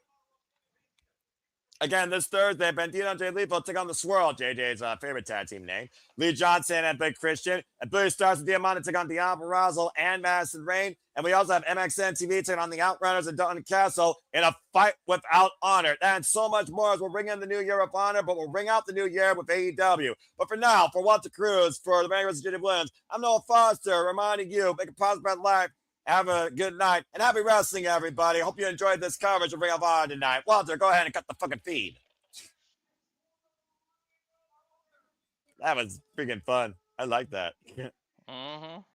Again, this Thursday, Bandito and Jay Lethal take on the Swirl, JJ's favorite tag team name. Lee Johnson and Big Christian. And Billy Stars and Diamante take on Dion Razzle and Madison Rain. And we also have MXN TV taking on the Outrunners and Dalton Castle in a fight without honor. And so much more as we'll bring in the new year of honor, but we'll bring out the new year with AEW. But for now, for Walter Cruz, for the Bangers of Jimmy Williams, I'm Noah Foster reminding you, make a positive life. Have a good night and happy wrestling, everybody. Hope you enjoyed this coverage of Ring of Honor tonight. Walter, go ahead and cut the fucking feed. That was freaking fun. I like that. Mm-hmm.